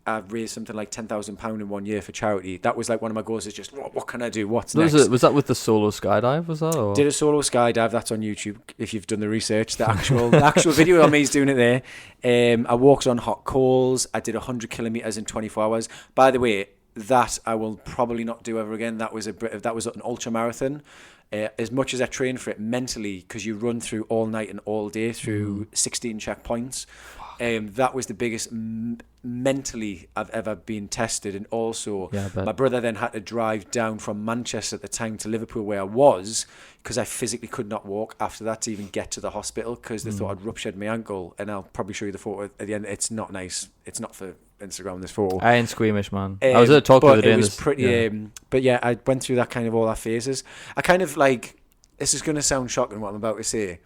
I've raised something like £10,000 in 1 year for charity. That was like one of my goals. Is just what can I do? What's next? Was that with the solo skydive? Was that? Or? Did a solo skydive. That's on YouTube. If you've done the research, the actual video on me is doing it there. I walked on hot coals. I did 100 kilometers in 24 hours. By the way, that I will probably not do ever again. That was an ultra marathon. As much as I trained for it mentally, because you run through all night and all day through 16 checkpoints. That was the biggest mentally I've ever been tested. And also my brother then had to drive down from Manchester at the time to Liverpool where I was, because I physically could not walk after that to even get to the hospital, because they thought I'd ruptured my ankle. And I'll probably show you the photo at the end. It's not nice. It's not for Instagram, this photo. I ain't squeamish, man. I was at a talk the other day. It was pretty but yeah, I went through that kind of all our phases. I kind of like, this is going to sound shocking what I'm about to say,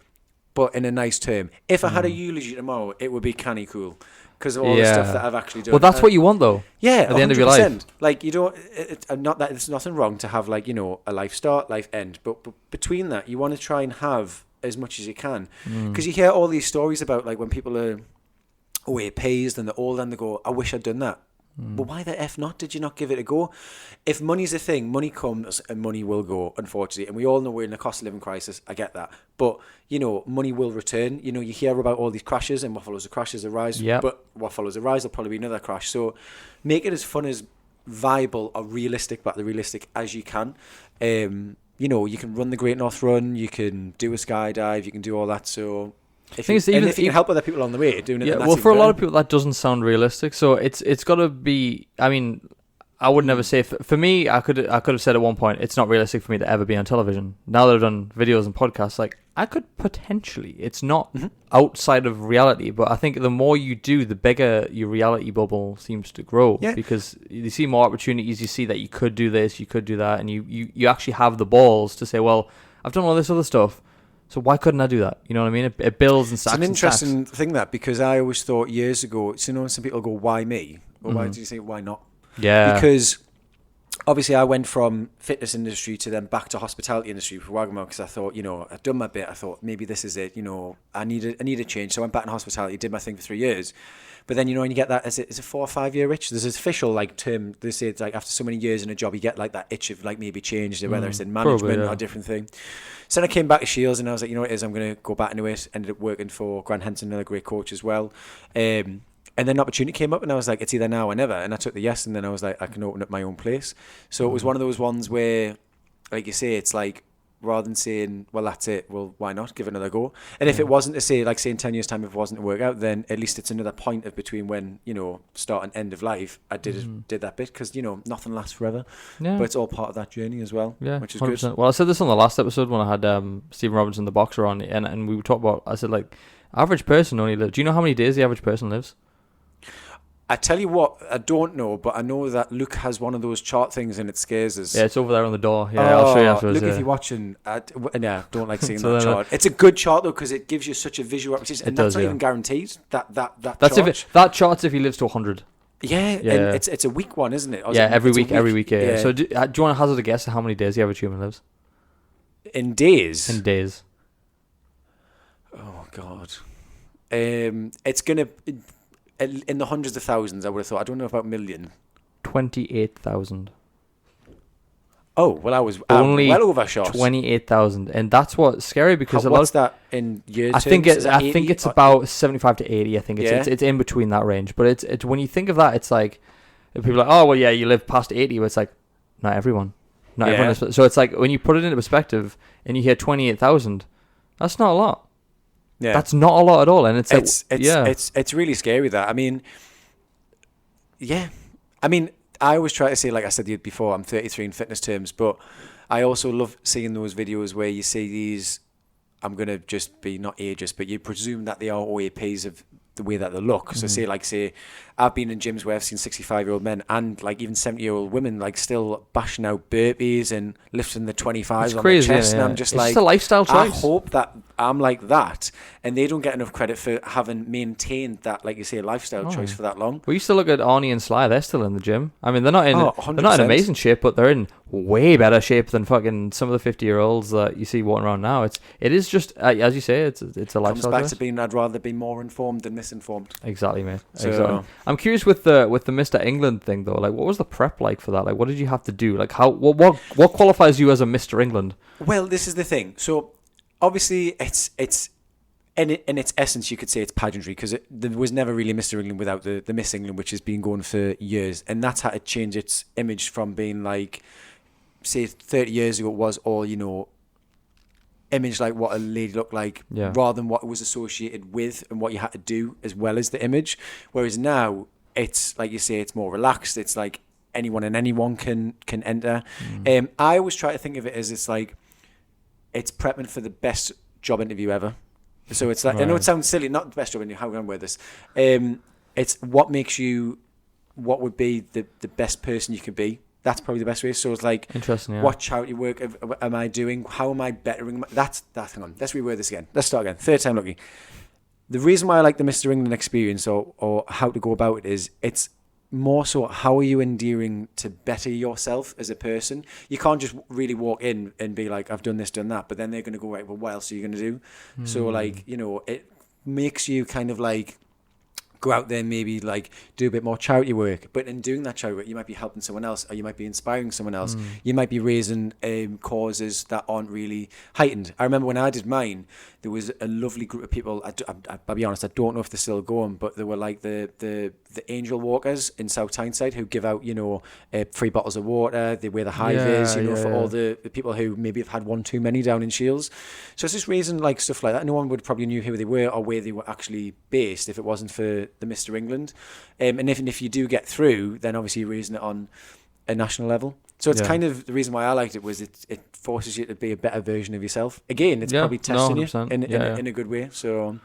but in a nice term. If I had a eulogy tomorrow, it would be canny cool, because of all the stuff that I've actually done. Well, that's what you want, though. Yeah, at the end of your life. Like, you don't. Not that there's nothing wrong to have, like, you know, a life start, life end, but between that, you want to try and have as much as you can, because you hear all these stories about, like, when people are it pays, then they're old and they go, I wish I'd done that. But why the F not? Did you not give it a go? If money's a thing, money comes and money will go, unfortunately. And we all know we're in a cost of living crisis. I get that. But, you know, money will return. You know, you hear about all these crashes, and what follows a crash is a rise. Yep. But what follows a rise will probably be another crash. So make it as fun, as viable or realistic, but the realistic as you can. You know, you can run the Great North Run, you can do a skydive, you can do all that. So if you can help other people on the way doing it, yeah. Well, for a lot of people, that doesn't sound realistic. So it's got to be. I mean, I would never say. For me, I could have said at one point, it's not realistic for me to ever be on television. Now that I've done videos and podcasts, like, I could potentially. It's not outside of reality, but I think the more you do, the bigger your reality bubble seems to grow. Yeah. Because you see more opportunities. You see that you could do this, you could do that, and you actually have the balls to say, well, I've done all this other stuff. So why couldn't I do that? You know what I mean? It builds and stacks. It's an interesting thing, that, because I always thought years ago, so, you know, some people go, why me? Well, why do you say, why not? Yeah. Because obviously I went from fitness industry to then back to hospitality industry for Wagamama, because I thought, you know, I'd done my bit. I thought maybe this is it. You know, I need a change. So I went back in hospitality, did my thing for 3 years. But then, you know, when you get that, is it 4 or 5 year itch? There's an official, like, term. They say it's like after so many years in a job, you get like that itch of, like, maybe change, whether it's in management or a different thing. So then I came back to Shields and I was like, you know what it is, I'm going to go back into it. Ended up working for Grant Henson, another great coach as well. And then an opportunity came up and I was like, it's either now or never. And I took the yes, and then I was like, I can open up my own place. So it was one of those ones where, like you say, it's like, rather than saying, well, that's it, well, why not? Give it another go. And if it wasn't to say, like, say in 10 years' time, if it wasn't to work out, then at least it's another point of between when, you know, start and end of life, I did that bit, because, you know, nothing lasts forever. Yeah. But it's all part of that journey as well, which is 100%. Good. Well, I said this on the last episode when I had Stephen Robinson, the boxer, on, and we talked about, I said, like, average person only lives. Do you know how many days the average person lives? I tell you what, I don't know, but I know that Luke has one of those chart things and it scares us. Yeah, it's over there on the door. Yeah, I'll show you afterwards. Luke, if you're watching, don't like seeing that chart. It's a good chart, though, because it gives you such a visual representation. And that's not even guaranteed, that that's chart. That chart's if he lives to 100. Yeah, and it's a week one, isn't it? Every week, yeah. So do you want to hazard a guess at how many days the average human lives? In days? In days. Oh, God. It's going to... In the hundreds of thousands, I would have thought. I don't know about million. 28,000. Oh, well, I was only well overshot. 28,000, and that's what's scary, because what's that in years? I think it's about 75 to 80. I think it's in between that range. But it's when you think of that, it's like people are like, oh well, yeah, you live past 80. But it's like not everyone. Is, so it's like when you put it into perspective, and you hear 28,000, that's not a lot. Yeah. That's not a lot at all, and it's really scary, that. I mean, I always try to say, like I said before, I'm 33 in fitness terms, but I also love seeing those videos where you see these, I'm going to just be not ageist, but you presume that they are OAPs of the way that they look. So say I've been in gyms where I've seen 65-year-old men and like even 70-year-old women like still bashing out burpees and lifting the 25s on their chest, and I'm just it's like, just a lifestyle choice. I hope that I'm like that, and they don't get enough credit for having maintained that, like you say, lifestyle choice for that long. We used to look at Arnie and Sly; they're still in the gym. I mean, they're not in amazing shape, but they're in way better shape than fucking some of the 50-year-olds that you see walking around now. It is just as you say, it's a lifestyle. Comes back to being, I'd rather be more informed than misinformed. Exactly, mate. So, exactly. I'm curious with the Mr. England thing though. Like, what was the prep like for that? Like, what did you have to do? Like, what qualifies you as a Mr. England? Well, this is the thing. So obviously, it's in its essence, you could say it's pageantry, because there was never really Mr. England without the Miss England, which has been going for years, and that's had to change its image from being like, say, 30 years ago it was all, you know, image like what a lady looked like, rather than what it was associated with and what you had to do as well as the image. Whereas now it's like you say, it's more relaxed. It's like anyone and anyone can enter. I always try to think of it as it's it's prepping for the best job interview ever. So it's like, I know it sounds silly, not the best job interview, how can I wear this? It's what makes you, what would be the best person you could be. That's probably the best way. So it's like, interesting, what charity work am I doing? How am I bettering? Hang on, let's reword this again. Let's start again. Third time lucky. The reason why I like the Mr. England experience or how to go about it is it's more so how are you endearing to better yourself as a person. You can't just really walk in and be like, I've done this, done that, but then they're going to go, right, well, what else are you going to do? So like, you know, it makes you kind of like go out there and maybe like do a bit more charity work, but in doing that charity work you might be helping someone else, or you might be inspiring someone else. You might be raising causes that aren't really heightened. I remember when I did mine, there was a lovely group of people. I'll be honest, I don't know if they're still going, but they were like the angel walkers in South Tyneside who give out, you know, free bottles of water. They wear the high vis, you know, for all the people who maybe have had one too many down in Shields. So it's just raising like stuff like that. No one would probably knew who they were or where they were actually based if it wasn't for the Mr. England. And if you do get through, then obviously you're raising it on a national level. So it's kind of the reason why I liked it was it forces you to be a better version of yourself. Again, it's probably testing you in a good way. So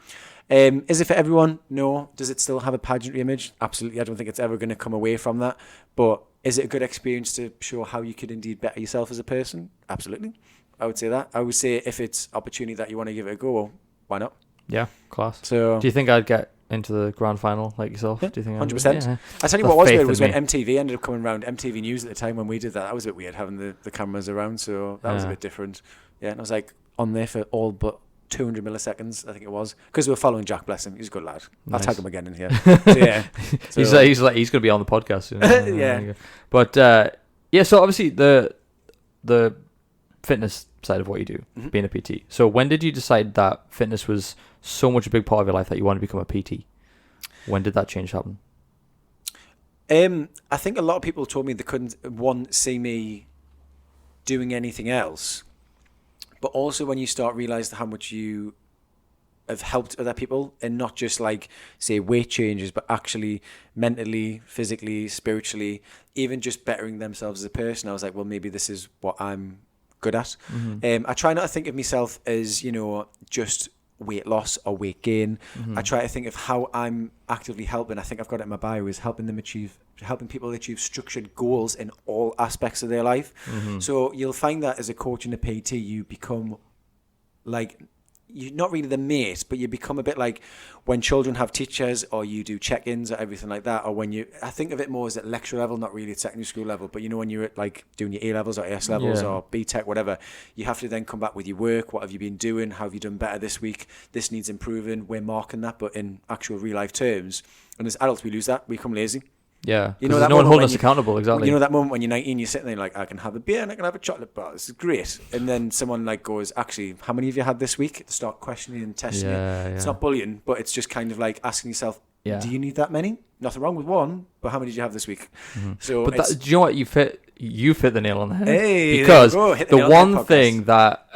is it for everyone? No. Does it still have a pageantry image? Absolutely. I don't think it's ever going to come away from that. But is it a good experience to show how you could indeed better yourself as a person? Absolutely. I would say that. I would say if it's opportunity that you want to give it a go, why not? Yeah, class. So do you think I'd get into the grand final like yourself? Yeah, do you think 100%? Yeah. I tell you what was weird was when MTV ended up coming around. MTV News at the time when we did that. That was a bit weird having the cameras around. So that was a bit different. Yeah, and I was like on there for all but 200 milliseconds, I think it was, because we were following Jack. Bless him, he's a good lad. I'll tag him again in here. So, yeah, so, he's going to be on the podcast. You know? Yeah, but so obviously the fitness side of what you do, being a PT. So when did you decide that fitness was so much a big part of your life that you wanted to become a PT? When did that change happen? I think a lot of people told me they couldn't see me doing anything else. But also when you start realizing how much you have helped other people, and not just like say weight changes, but actually mentally, physically, spiritually, even just bettering themselves as a person, I was like, well, maybe this is what I'm good at. I try not to think of myself as, you know, just weight loss or weight gain. I try to think of how I'm actively helping. I think I've got it in my bio, is helping people achieve structured goals in all aspects of their life. So you'll find that as a coach and a PT, you become like, you're not really the mate, but you become a bit like when children have teachers, or you do check-ins or everything like that, or when I think of it more as at lecture level, not really at secondary school level, but you know, when you're at like doing your A-levels or AS levels or BTEC, whatever, you have to then come back with your work. What have you been doing? How have you done better this week? This needs improving. We're marking that, but in actual real life terms. And as adults, we lose that. We become lazy. Yeah, you know, that no one holding us accountable. Exactly. You know that moment when you're 19, you're sitting there like, I can have a beer and I can have a chocolate bar. This is great. And then someone like goes, actually, how many of you had this week? Start questioning and testing it. It's not bullying, but it's just kind of like asking yourself, do you need that many? Nothing wrong with one, but how many did you have this week? So, but do you know what? You fit the nail on the head. Hey, because the one thing that,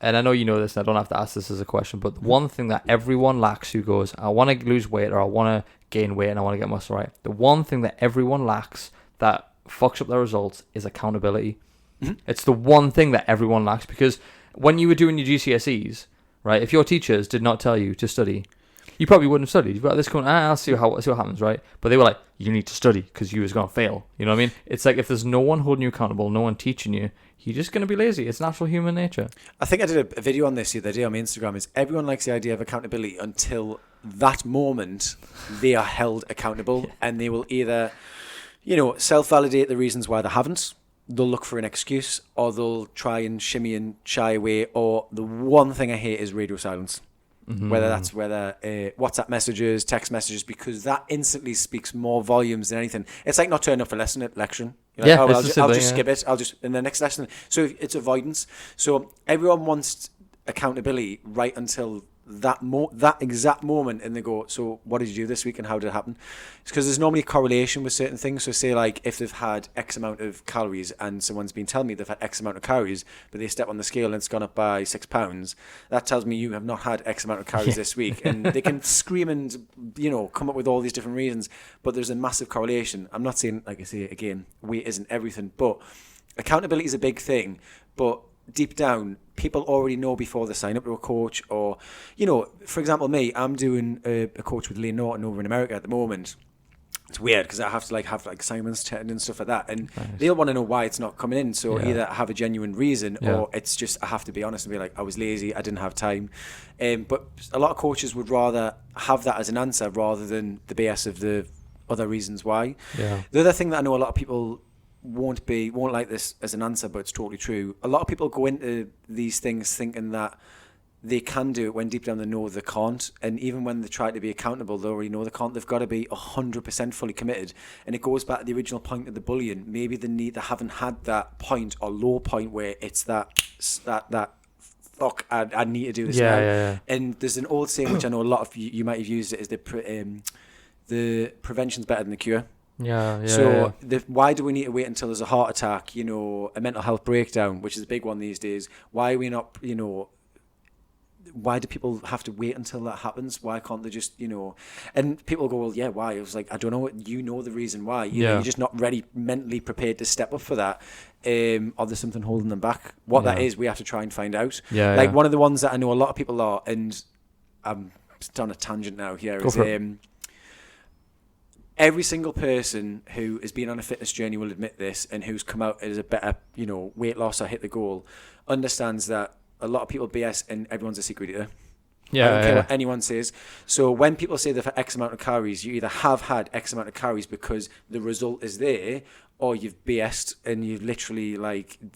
and I know you know this, and I don't have to ask this as a question, but the one thing that everyone lacks who goes, I want to lose weight, or I want to gain weight and I want to get muscle, right? The one thing that everyone lacks that fucks up their results is accountability. It's the one thing that everyone lacks, because when you were doing your GCSEs, right, if your teachers did not tell you to study, you probably wouldn't have studied. You'd be like, this going, I'll see what happens, right? But they were like, you need to study because you was going to fail. You know what I mean? It's like if there's no one holding you accountable, no one teaching you, you're just going to be lazy. It's natural human nature. I think I did a video on this the other day on my Instagram. Is everyone likes the idea of accountability until that moment they are held accountable, and they will either, self-validate the reasons why they haven't. They'll look for an excuse, or they'll try and shimmy and shy away. Or the one thing I hate is radio silence. Mm-hmm. Whether WhatsApp messages, text messages, because that instantly speaks more volumes than anything. It's like not turning up for lesson at lecture. You're like, I'll just skip it. I'll just in the next lesson. So it's avoidance. So everyone wants accountability right until that exact moment, and they go, so what did you do this week and how did it happen? It's because there's normally a correlation with certain things. So say like if they've had X amount of calories and someone's been telling me they've had X amount of calories, but they step on the scale and it's gone up by 6 pounds, that tells me you have not had X amount of calories this week. And they can scream and come up with all these different reasons, but there's a massive correlation. I'm not saying, like I say again, weight isn't everything, but accountability is a big thing. But deep down, people already know before they sign up to a coach, or, for example, me, I'm doing a coach with Lee Norton over in America at the moment. It's weird because I have to have assignments chatting and stuff like that, and they'll want to know why it's not coming in. So either I have a genuine reason, or it's just I have to be honest and be like, I was lazy, I didn't have time. But a lot of coaches would rather have that as an answer rather than the BS of the other reasons why. Yeah. The other thing that I know a lot of people won't like this as an answer, but it's totally true. A lot of people go into these things thinking that they can do it when deep down they know they can't. And even when they try to be accountable, they already know they can't. They've got to be 100% fully committed. And it goes back to the original point of the bullying. Maybe they haven't had that point or low point where it's that fuck, I need to do this now. Yeah. And there's an old saying which I know a lot of you might have used it, is the prevention's better than the cure. So why do we need to wait until there's a heart attack, a mental health breakdown, which is a big one these days? Why are we not, why do people have to wait until that happens? Why can't they just, and people go, well, yeah, why? I was like, I don't know. The reason why. You're just not ready, mentally prepared to step up for that. Or there's something holding them back. What that is, we have to try and find out. One of the ones that I know a lot of people are, and I'm just on a tangent now here, is every single person who has been on a fitness journey will admit this, and who's come out as a better, weight loss or hit the goal, understands that a lot of people BS and everyone's a secret eater. I don't care what anyone says. So when people say they've had X amount of calories, you either have had X amount of calories because the result is there, or you've BS'd and you've literally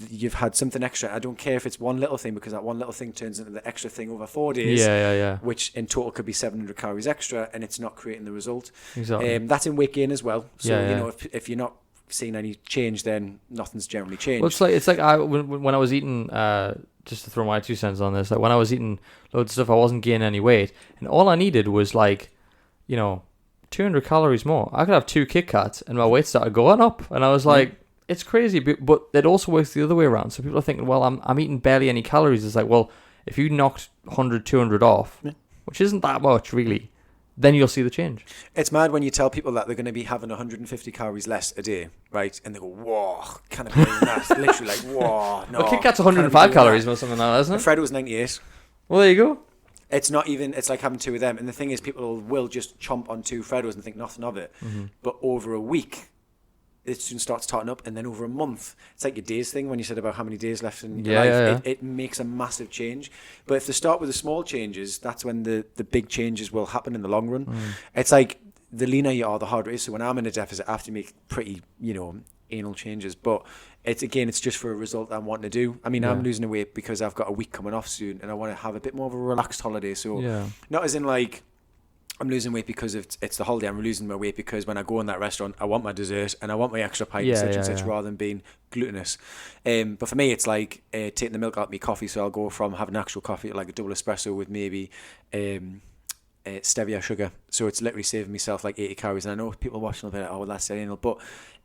you've had something extra. I don't care if it's one little thing, because that one little thing turns into the extra thing over 4 days, which in total could be 700 calories extra, and it's not creating the result. Exactly. That's in weight gain as well. So if you're not seeing any change, then nothing's generally changed. Well, it's like when I was eating, just to throw my 2 cents on this, like when I was eating loads of stuff, I wasn't gaining any weight, and all I needed was 200 calories more. I could have 2 Kit Kats and my weight started going up, and I was like, it's crazy. But it also works the other way around. So people are thinking, well, I'm eating barely any calories. It's like, well, if you knocked 100, 200 off, which isn't that much really, then you'll see the change. It's mad when you tell people that they're going to be having 150 calories less a day, right? And they go, whoa, can't be doing that. Literally like, whoa, no. Well, Kit Kat's 105 calories or something like that, isn't it? Fred was 98. Well, there you go. It's not even, it's like having 2 of them. And the thing is, people will just chomp on 2 Freddos and think nothing of it. Mm-hmm. But over a week, it soon starts tarting up. And then over a month, it's like your days thing when you said about how many days left in your life. It makes a massive change. But if they start with the small changes, that's when the big changes will happen in the long run. It's like the leaner you are, the harder it is. So when I'm in a deficit, I have to make pretty, anal changes. But it's just for a result I'm wanting to do. I mean, I'm losing weight because I've got a week coming off soon, and I want to have a bit more of a relaxed holiday. So not as in like I'm losing weight because it's the holiday. I'm losing my weight because when I go in that restaurant, I want my dessert and I want my extra pint and such rather than being gluttonous. But for me, it's like taking the milk out of my coffee. So I'll go from having actual coffee to like a double espresso with maybe stevia sugar. So it's literally saving myself like 80 calories. And I know people watching will be like, oh, well, that's anal, but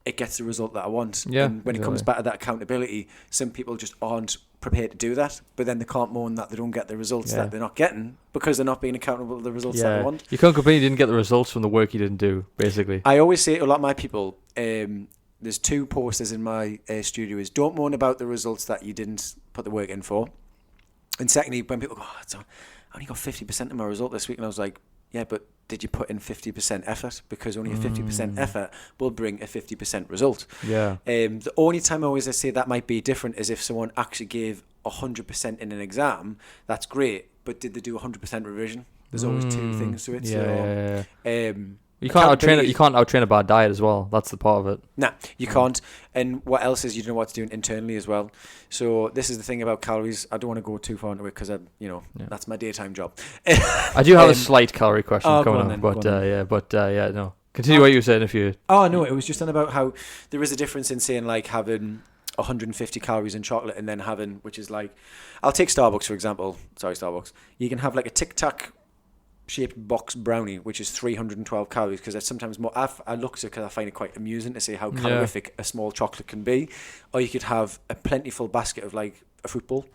it gets the result that I want. Yeah, and when it comes back to that accountability, some people just aren't prepared to do that, but then they can't moan that they don't get the results that they're not getting because they're not being accountable for the results that they want. You can't complain you didn't get the results from the work you didn't do, basically. I always say to a lot of my people, there's 2 posters in my studio, is don't moan about the results that you didn't put the work in for. And secondly, when people go, I only got 50% of my result this week, and I was like, yeah, but did you put in 50% effort? Because only a 50% effort will bring a 50% result. Yeah. The only time I always say that might be different is if someone actually gave 100% in an exam. That's great, but did they do 100% revision? There's always two things to it. You can't outtrain it. You can't outtrain a bad diet as well. That's the part of it. Nah, you can't. And what else is you don't know what to do internally as well. So this is the thing about calories. I don't want to go too far into it because that's my daytime job. I do have a slight calorie question coming up, no. Continue what you were saying if you. Oh no, it was just on about how there is a difference in saying like having 150 calories in chocolate and then having, which is like, I'll take Starbucks for example. Sorry, Starbucks. You can have like a Tic Tac shaped box brownie, which is 312 calories, because sometimes more. I look at it because I find it quite amusing to see how calorific a small chocolate can be. Or you could have a plentiful basket of like a fruit bowl,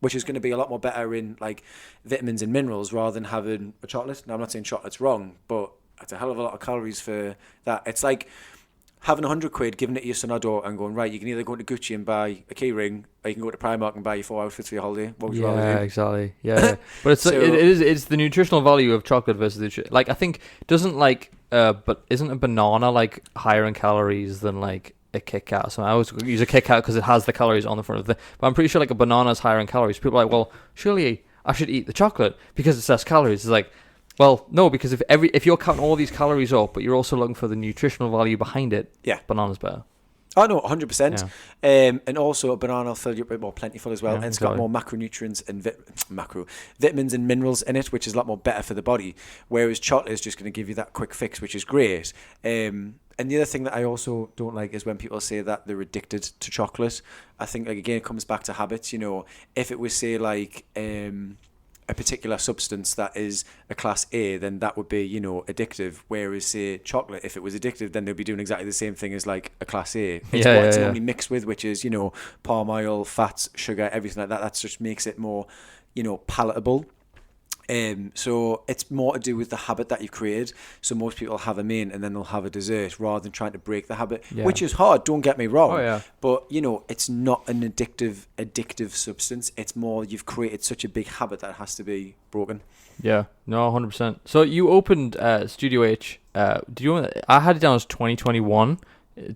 which is going to be a lot more better in like vitamins and minerals rather than having a chocolate. Now I'm not saying chocolate's wrong, but it's a hell of a lot of calories for that. It's like having 100 quid, giving it to your son or daughter and going, right, you can either go to Gucci and buy a key ring, or you can go to Primark and buy your 4 outfits for your holiday. What would you rather do? Yeah, exactly. Yeah. But it's it's the nutritional value of chocolate versus the like I think but isn't a banana like higher in calories than like a Kit Kat or something? I always use a Kit Kat because it has the calories on the front of the, but I'm pretty sure like a banana is higher in calories. People are like, well, surely I should eat the chocolate because it's less calories. It's like, well, no, because if you're counting all these calories up, but you're also looking for the nutritional value behind it, banana's better. Oh no, 100%. And also a banana will fill you a bit more plentiful as well, and it's got more macronutrients and vitamins and minerals in it, which is a lot more better for the body. Whereas chocolate is just going to give you that quick fix, which is great. And the other thing that I also don't like is when people say that they're addicted to chocolate. I think like again it comes back to habits. You know, if it was say like a particular substance that is a class A, then that would be, addictive. Whereas, say, chocolate, if it was addictive, then they'd be doing exactly the same thing as like a class A. It's what it's normally mixed with, which is, palm oil, fats, sugar, everything like that. That just makes it more, palatable. So it's more to do with the habit that you've created. So most people have a main and then they'll have a dessert rather than trying to break the habit, which is hard. Don't get me wrong. But it's not an addictive substance. It's more you've created such a big habit that it has to be broken. Yeah, no, 100%. So you opened Studio H. I had it down as 2021,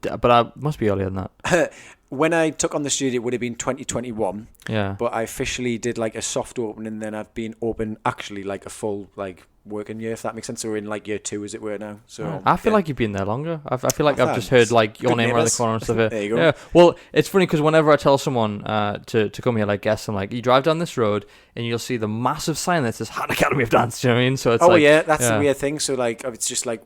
but I must be earlier than that. When I took on the studio, it would have been 2021. Yeah. But I officially did like a soft opening, and then I've been open actually like a full like working year, if that makes sense. So we're in like year 2, as it were now. So I feel like you've been there longer. I feel like I've just heard like your name around the corner and stuff. There you go. Yeah. Well, it's funny because whenever I tell someone to come here, like guests, I'm like, you drive down this road and you'll see the massive sign that says Hatton Academy of Dance. Do you know what I mean? So it's that's the weird thing. So like it's just like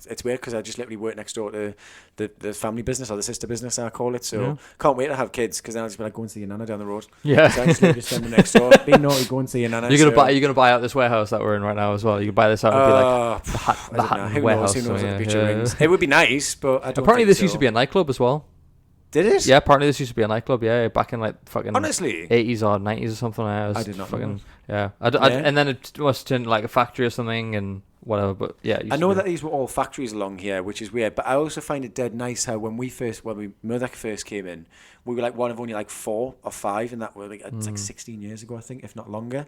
it's weird because I just literally work next door to the family business, or the sister business I call it. So can't wait to have kids, because then I'll just be like, go and see your nana down the road. Yeah. So I just send them next door. Be naughty, go and see your nana. You're gonna buy out this warehouse that we're in right now as well. You can buy this out and be like the Hatton warehouse. Who knows what the future brings? It would be nice, but I don't. Apparently this used to be a nightclub as well. Did it? Yeah, apparently this used to be a nightclub. Yeah, back in like fucking honestly 80s or 90s or something. I did not fucking know. And then it must turn like a factory or something and whatever. But yeah, I know that these were all factories along here, which is weird. But I also find it dead nice how when Murdoch first came in, we were like one of only like 4 or 5, and that were like it's like 16 years ago, I think, if not longer.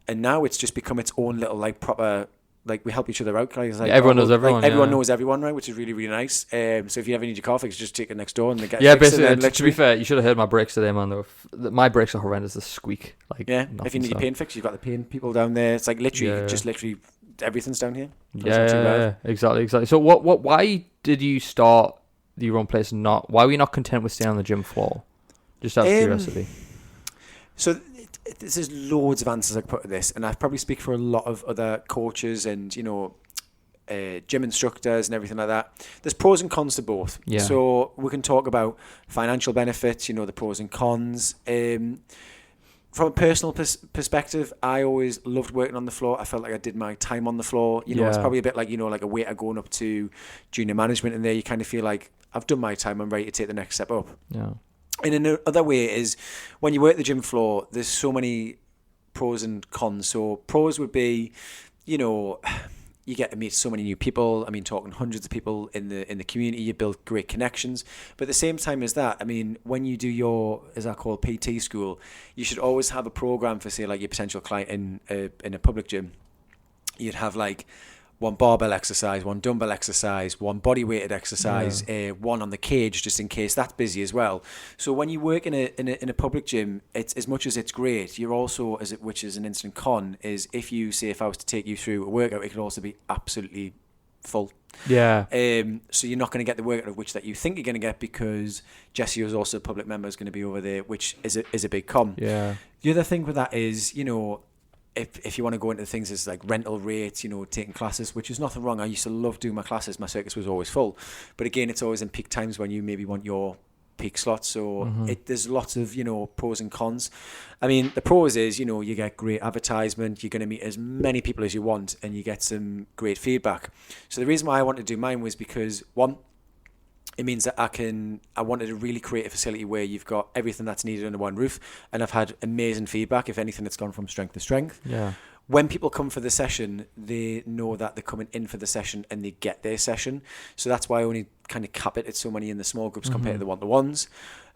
And now it's just become its own little like proper. Like we help each other out. Like, everyone knows everyone. Like, everyone knows everyone, right? Which is really, really nice. So if you ever need your car fixed, just take it next door and they get. Yeah, basically. To be fair, you should have heard my brakes today, man. My brakes are horrendous. They squeak. Like if you need your paint fixed, you've got the paint people down there. It's like literally everything's down here. Yeah, exactly. So what? Why did you start your own place? And why were you not content with staying on the gym floor? Just out of curiosity. So. There's loads of answers I could put to this, and I probably speak for a lot of other coaches and gym instructors and everything like that. There's pros and cons to both. Yeah. So we can talk about financial benefits, the pros and cons. From a personal perspective, I always loved working on the floor. I felt like I did my time on the floor. It's probably a bit like like a waiter going up to junior management, and there you kind of feel like I've done my time. I'm ready to take the next step up. Yeah. And another way is when you work the gym floor, there's so many pros and cons. So pros would be, you get to meet so many new people. I mean, talking hundreds of people in the community, you build great connections. But at the same time as that, I mean, when you do your, as I call PT school, you should always have a program for, say, like your potential client in a public gym. you'd have like one barbell exercise, one dumbbell exercise, one body weighted exercise, one on the cage just in case that's busy as well. So when you work in a public gym, it's as much as it's great, you're also, which is an instant con, is if I was to take you through a workout, it could also be absolutely full. Yeah. So you're not going to get the workout of which that you think you're going to get, because Jesse, who's also a public member, is going to be over there, which is a big con. Yeah. The other thing with that is, if you want to go into things as like rental rates, taking classes, which is nothing wrong. I used to love doing my classes. My circus was always full. But again, it's always in peak times when you maybe want your peak slots. So there's lots of, pros and cons. I mean, the pros is, you get great advertisement. You're going to meet as many people as you want, and you get some great feedback. So the reason why I wanted to do mine was because, one, it means that I wanted to really create a facility where you've got everything that's needed under one roof. And I've had amazing feedback. If anything, it's gone from strength to strength. Yeah. When people come for the session, they know that they're coming in for the session and they get their session. So that's why I only kind of cap it at so many in the small groups compared to the one-to-ones.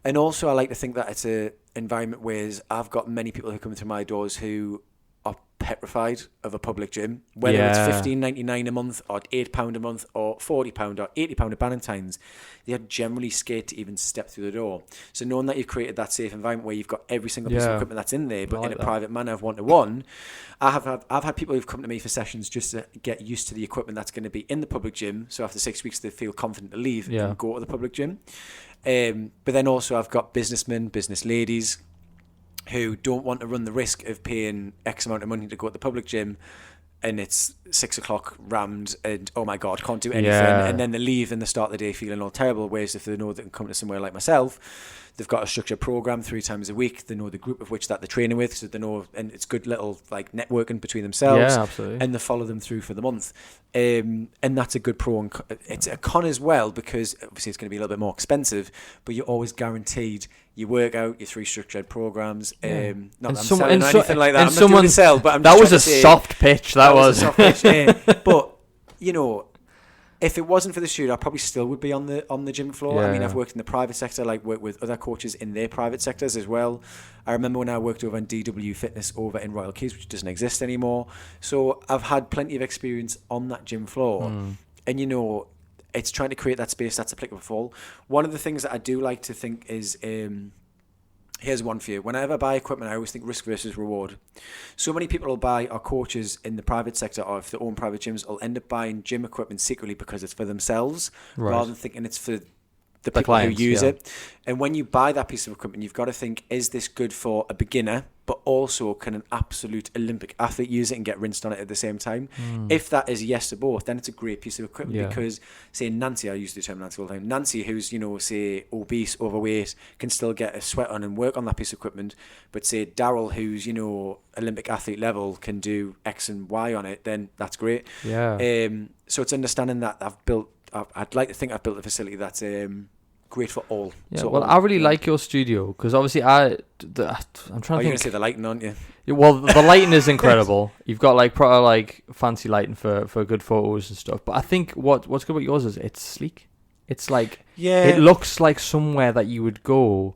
And also I like to think that it's an environment where I've got many people who come through my doors who are petrified of a public gym, whether it's $15.99 a month or £8 a month or £40 or £80 at Ballantyne's. They are generally scared to even step through the door. So knowing that you've created that safe environment where you've got every single piece of equipment that's in there, but in a private manner of one-to-one, I've had people who've come to me for sessions just to get used to the equipment that's going to be in the public gym. So after 6 weeks, they feel confident to leave and go to the public gym. But then also I've got businessmen, business ladies, who don't want to run the risk of paying X amount of money to go to the public gym, and it's 6 o'clock rammed and, oh my God, can't do anything. And then they leave and they start the day feeling all terrible. Whereas if they know they can come to somewhere like myself, they've got a structured program 3 times a week. They know the group of which that they're training with. So they know, and it's good little like networking between themselves. Yeah, absolutely. And they follow them through for the month. And that's a good pro. And it's a con as well, because obviously it's going to be a little bit more expensive, but you're always guaranteed your workout, your 3 structured programs. Not that I'm selling anything like that. I'm not doing a sell, but I'm just that was a soft pitch. That was a soft pitch. But if it wasn't for the studio, I probably still would be on the gym floor. Yeah, I mean, I've worked in the private sector, like worked with other coaches in their private sectors as well. I remember when I worked over in DW Fitness over in Royal Keys, which doesn't exist anymore. So I've had plenty of experience on that gym floor. And, it's trying to create that space that's applicable for all. One of the things that I do like to think is, here's one for you. Whenever I buy equipment, I always think risk versus reward. So many people will buy, or coaches in the private sector, or if they own private gyms, will end up buying gym equipment secretly because it's for themselves, rather than thinking it's for the people clients, who use it. And when you buy that piece of equipment, you've got to think, is this good for a beginner, but also can an absolute Olympic athlete use it and get rinsed on it at the same time? If that is yes to both, then it's a great piece of equipment, because say Nancy, I use the term Nancy all the time, Nancy, who's, say obese, overweight, can still get a sweat on and work on that piece of equipment, but say Daryl, who's, Olympic athlete level, can do X and Y on it, then that's great. So it's understanding that I'd like to think I've built a facility that's great for all. Yeah, so well, I really like your studio, because obviously I'm trying to think. You're going to say the lighting, aren't you? Well, the lighting is incredible. You've got like proper like fancy lighting for good photos and stuff. But I think what's good about yours is it's sleek. It's like, it looks like somewhere that you would go,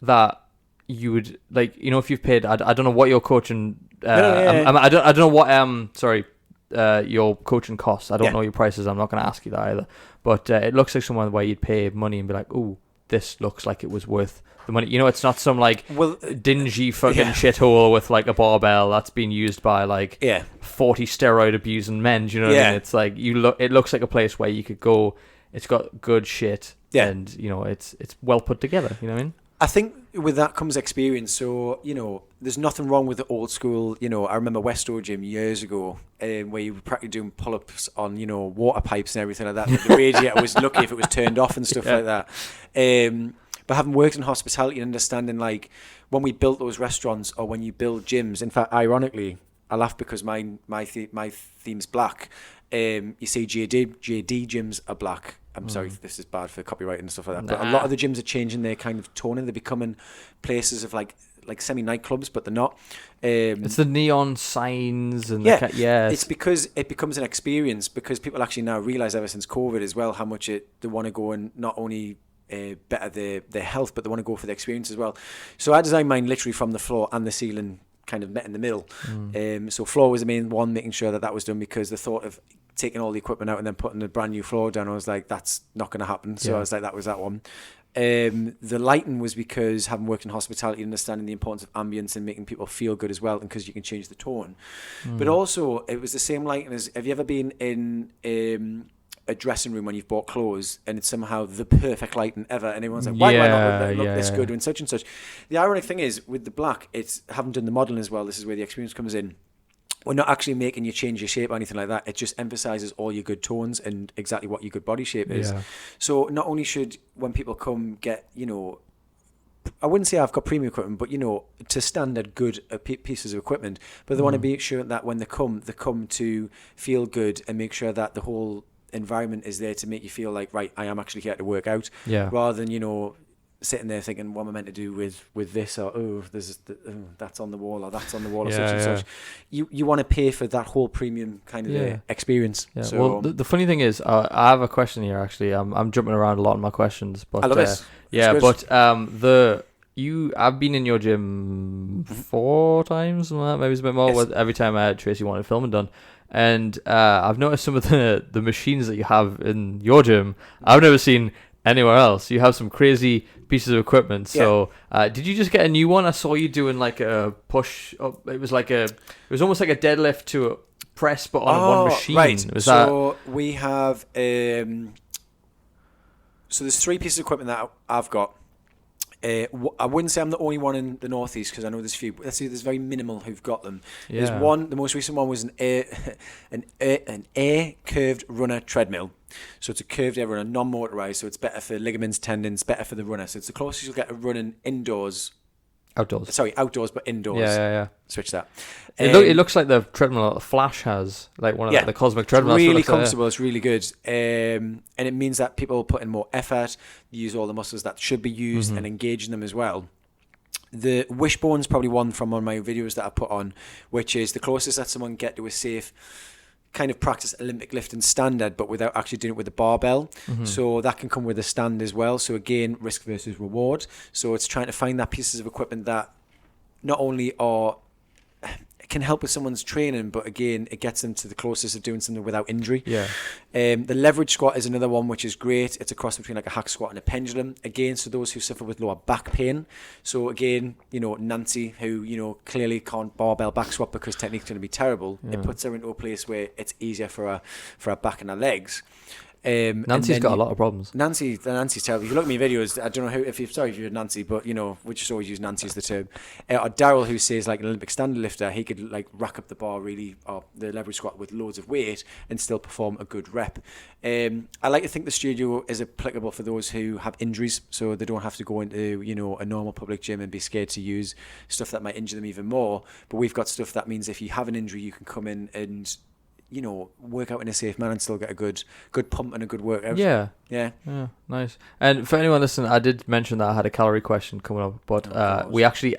that you would like, if you've paid, I don't know what your coaching, I don't know what your coaching costs. I don't know your prices. I'm not going to ask you that either. But it looks like somewhere where you'd pay money and be like, "Oh, this looks like it was worth the money." It's not some like dingy fucking shithole with like a barbell that's been used by like 40 steroid abusing men. Do you know what I mean? It's like it looks like a place where you could go. It's got good shit, and it's well put together. You know what I mean? I think with that comes experience. So, there's nothing wrong with the old school. I remember Westo Gym years ago, where you were practically doing pull-ups on, water pipes and everything like that. The radiator was lucky if it was turned off and stuff like that. But having worked in hospitality and understanding, like, when we built those restaurants or when you build gyms, in fact, ironically, I laugh because my theme's black. You see JD gyms are black. I'm sorry if this is bad for copyright and stuff like that, but a lot of the gyms are changing their kind of toning. They're becoming places of like semi-nightclubs, but they're not. It's the neon signs and it's because it becomes an experience, because people actually now realise ever since COVID as well how much they want to go and not only better their health, but they want to go for the experience as well. So I designed mine literally from the floor and the ceiling kind of met in the middle. So floor was the main one, making sure that was done, because the thought of taking all the equipment out and then putting a brand new floor down, I was like, that's not going to happen. So I was like, that was that one. The lighting was because, having worked in hospitality, understanding the importance of ambience and making people feel good as well, and because you can change the tone. But also, it was the same lighting as, have you ever been in a dressing room when you've bought clothes and it's somehow the perfect lighting ever, and everyone's like, why do I not look this good and such and such? The ironic thing is, with the black, it's, having done the modelling as well, this is where the experience comes in. We're not actually making you change your shape or anything like that. It just emphasizes all your good tones and exactly what your good body shape is. Yeah. So not only should, when people come, get, I wouldn't say I've got premium equipment, but, to standard good pieces of equipment, but they want to be sure that when they come to feel good and make sure that the whole environment is there to make you feel like, right, I am actually here to work out, rather than, sitting there thinking, what am I meant to do with this, or that's on the wall, or that's on the wall, or such and such. You want to pay for that whole premium kind of experience. Yeah. So, well, the funny thing is, I have a question here. Actually, I'm jumping around a lot in my questions, but I love it. Yeah, but I've been in your gym 4 times, maybe it's a bit more. Yes. Every time I had Tracy wanted filming done. And I've noticed some of the machines that you have in your gym, I've never seen anywhere else. You have some crazy pieces of equipment. So did you just get a new one? I saw you doing like a push up. It was almost like a deadlift to a press, but on one machine. Right. We have so there's 3 pieces of equipment that I've got. I wouldn't say I'm the only one in the Northeast, because I know there's a few. Let's see, there's very minimal who've got them. Yeah. There's one. The most recent one was an air curved runner treadmill. So it's a curved air runner, non-motorized. So it's better for ligaments, tendons, better for the runner. So it's the closest you'll get to running indoors. Outdoors. Sorry, outdoors, but indoors. Yeah. Switch that. It looks like the treadmill that Flash has, like one of the cosmic treadmills. It's really comfortable. It's really good. And it means that people put in more effort, use all the muscles that should be used, and engage in them as well. The wishbone's probably one from one of my videos that I put on, which is the closest that someone can get to a safe kind of practice Olympic lifting standard, but without actually doing it with the barbell. So that can come with a stand as well. So again, risk versus reward. So it's trying to find that pieces of equipment that not only can help with someone's training, but again, it gets them to the closest of doing something without injury. The leverage squat is another one, which is great. It's a cross between like a hack squat and a pendulum. Again, so those who suffer with lower back pain. So again, Nancy, who, clearly can't barbell back squat because technique's going to be terrible. It puts her into a place where it's easier for her back and her legs. Nancy's got a lot of problems. Nancy's terrible. If you look at my videos, I don't know if you're Nancy, but we just always use Nancy as the term. Or Daryl, who says like an Olympic standard lifter, he could like rack up the bar really, or the leverage squat with loads of weight and still perform a good rep. I like to think the studio is applicable for those who have injuries, so they don't have to go into a normal public gym and be scared to use stuff that might injure them even more. But we've got stuff that means if you have an injury, you can come in and work out in a safe manner and still get a good pump and a good workout. Yeah, nice. And for anyone listening, I did mention that I had a calorie question coming up, but we actually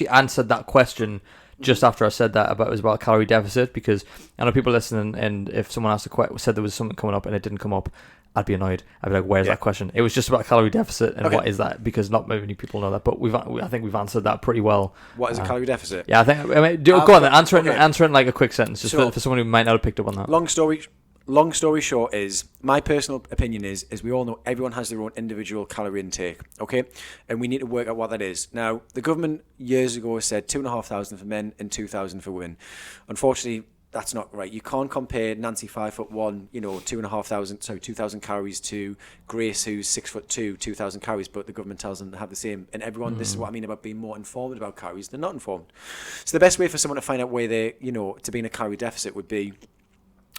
answered that question just after I said that it was about calorie deficit, because I know people listening, and if someone asked said there was something coming up and it didn't come up, I'd be annoyed. I'd be like, where's that question? It was just about calorie deficit and what is that? Because not many people know that, but I think we've answered that pretty well. What is a calorie deficit? Yeah, go on then. Answer it in like a quick sentence, just for someone who might not have picked up on that. Long story short is, my personal opinion is we all know everyone has their own individual calorie intake, okay? And we need to work out what that is. Now, the government years ago said 2,500 for men and 2,000 for women. Unfortunately, that's not right. You can't compare Nancy 5'1", 2,000 calories to Grace, who's 6'2", 2,000 calories, but the government tells them to have the same. And everyone, this is what I mean about being more informed about calories. They're not informed. So the best way for someone to find out where they're, to be in a calorie deficit would be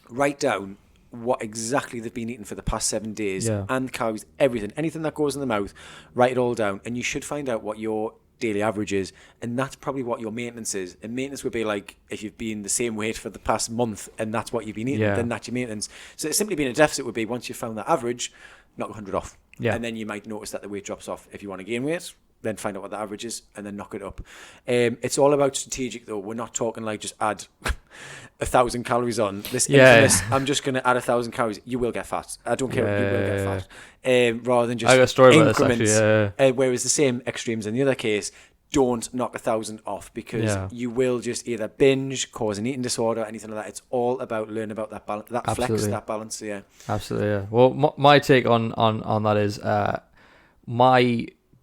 write down what exactly they've been eating for the past 7 days, and calories, anything that goes in the mouth, write it all down, and you should find out what your daily average is, and that's probably what your maintenance is. And maintenance would be like if you've been the same weight for the past month and that's what you've been eating, then that's your maintenance. So simply being a deficit would be, once you've found that average, knock 100 off, and then you might notice that the weight drops off. If you want to gain weight, then find out what the average is and then knock it up. It's all about strategic though. We're not talking like just add 1,000 calories on this infamous, I'm just going to add 1,000 calories. You will get fat. I don't care if you will get fat. Rather than just I got a story increments. about this, actually, whereas the same extremes in the other case, don't knock 1,000 off, because you will just either binge, cause an eating disorder, anything like that. It's all about learning about that balance, that flex, that balance. Yeah, absolutely. Yeah. Well, my take on that is,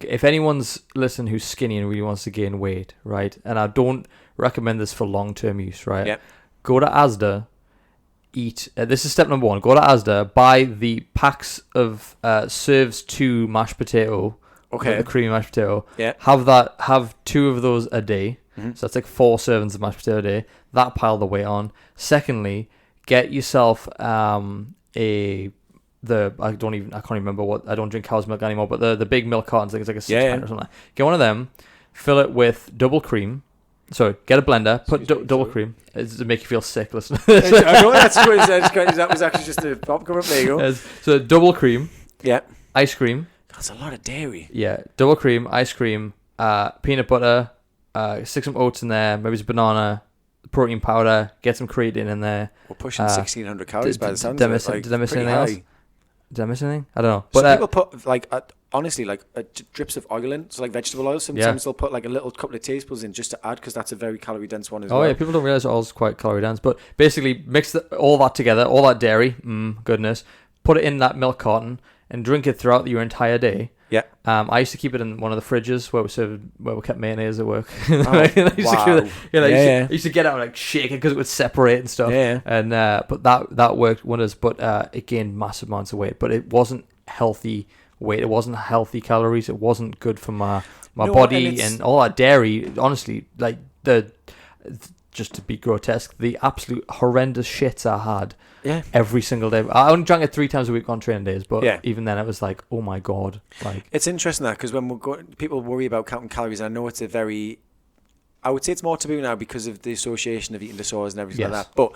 if anyone's listening who's skinny and really wants to gain weight, right? And I don't recommend this for long-term use, right? Yeah. Go to Asda, eat. This is step number 1. Go to Asda, buy the packs of serves 2 mashed potato. Okay. Like the creamy mashed potato. Yeah. Have 2 of those a day. Mm-hmm. So that's like 4 servings of mashed potato a day. That pile the weight on. Secondly, get yourself I can't even remember what, I don't drink cow's milk anymore, but the big milk cartons, like it's like a 6 or something. Get one of them, fill it with double cream. So get a blender, put double cream. It's to make you feel sick, listen. I know that's good. That was actually just a popcorn. There you go. So double cream. Yeah. Ice cream. That's a lot of dairy. Yeah, double cream, ice cream, peanut butter, stick some oats in there, maybe some banana, protein powder, get some creatine in there. We're pushing 1,600 calories by the sound of it. Did I miss anything else? Did I miss anything? I don't know. But people put honestly drips of oil in, so like vegetable oil. Sometimes they'll put like a little couple of tablespoons in just to add, because that's a very calorie dense one as well. Oh yeah, people don't realize oil's quite calorie dense. But basically, mix all that together, all that dairy, goodness. Put it in that milk carton and drink it throughout your entire day. Yeah. I used to keep it in one of the fridges where we kept mayonnaise at work. Wow. I used to get out and like shake it because it would separate and stuff. Yeah. And but that worked wonders. But it gained massive amounts of weight. But it wasn't healthy weight. It wasn't healthy calories. It wasn't good for my body, and all that dairy. Honestly, like just to be grotesque, the absolute horrendous shits I had. Yeah. Every single day. I only drank it 3 times a week on training days, but even then it was like, oh my god. Like, it's interesting that, because when people worry about counting calories, and I know it's I would say it's more taboo now because of the association of eating disorders and everything like that. But,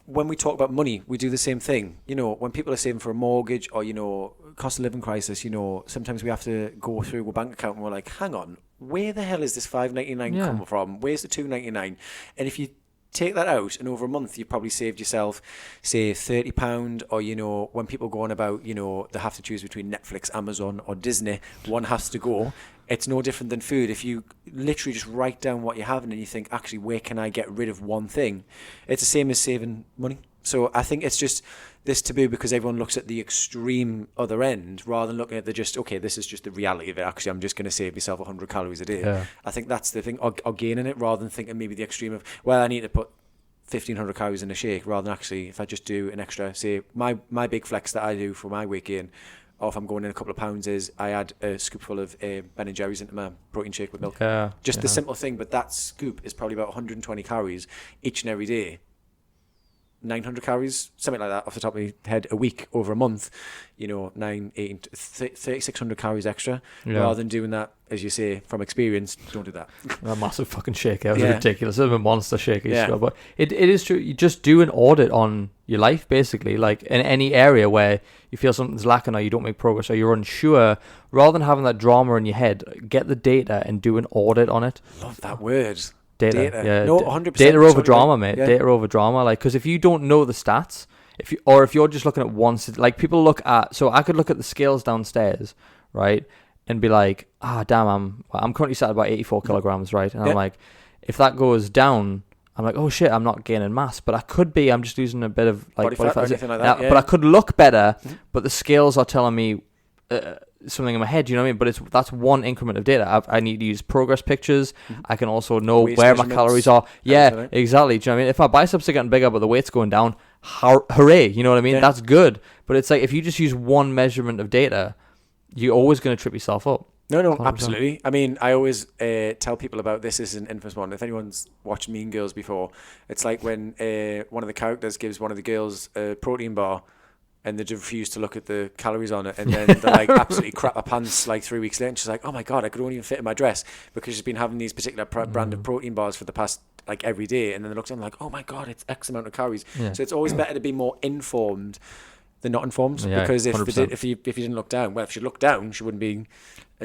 when we talk about money, we do the same thing. When people are saving for a mortgage or, cost of living crisis, sometimes we have to go through a bank account and we're like, hang on, where the hell is this $5.99 coming from? Where's the $2.99? And if you take that out, and over a month you've probably saved yourself, say, £30, or when people go on about they have to choose between Netflix, Amazon or Disney, one has to go. It's no different than food. If you literally just write down what you're having and you think, actually, where can I get rid of one thing, it's the same as saving money. So I think it's just this taboo because everyone looks at the extreme other end rather than looking at this is just the reality of it. Actually, I'm just going to save myself 100 calories a day. Yeah. I think that's the thing, or gaining it, rather than thinking maybe the extreme of, well, I need to put 1,500 calories in a shake, rather than actually, if I just do an extra, say, my big flex that I do for my weight gain, or if I'm going in a couple of pounds, is I add a scoopful of Ben & Jerry's into my protein shake with milk. Just the simple thing, but that scoop is probably about 120 calories each and every day. 900 calories, something like that off the top of my head, a week over a month, 3,600 calories extra, rather than doing that, as you say, from experience. Don't do that. A massive fucking shake out. It's ridiculous. It's a monster shake. But it is true. You just do an audit on your life, basically, like in any area where you feel something's lacking or you don't make progress or you're unsure, rather than having that drama in your head, get the data and do an audit on it. Love that word. Data. Yeah. No, 100%. Data over drama, mate. Yeah. Data over drama. Like, because if you don't know the stats, if you're just looking at one, like people look at, so I could look at the scales downstairs, right, and be like, damn, I'm currently sat at about 84 kilograms, right, and I'm like, if that goes down, I'm like, oh shit, I'm not gaining mass, but I could be. I'm just losing a bit of like body fat or anything like that. But I could look better, but the scales are telling me something in my head, you know what I mean? But that's one increment of data. I need to use progress pictures. I can also know where my calories are. Yeah, exactly. Do you know what I mean? If my biceps are getting bigger but the weight's going down, hooray, you know what I mean? That's good. But it's like, if you just use one measurement of data, you're always going to trip yourself up. No, 100%. Absolutely. I mean, I always tell people about this. This is an infamous one. If anyone's watched Mean Girls before, it's like when one of the characters gives one of the girls a protein bar, and they refuse to look at the calories on it, and then they're like absolutely crap her pants like 3 weeks later, and she's like, oh my god, I could only even fit in my dress, because she's been having these particular brand of protein bars for the past like every day, and then they look at them like, oh my god, it's X amount of calories. So it's always better to be more informed than not informed, because if you didn't look down, well, if she looked down, she wouldn't be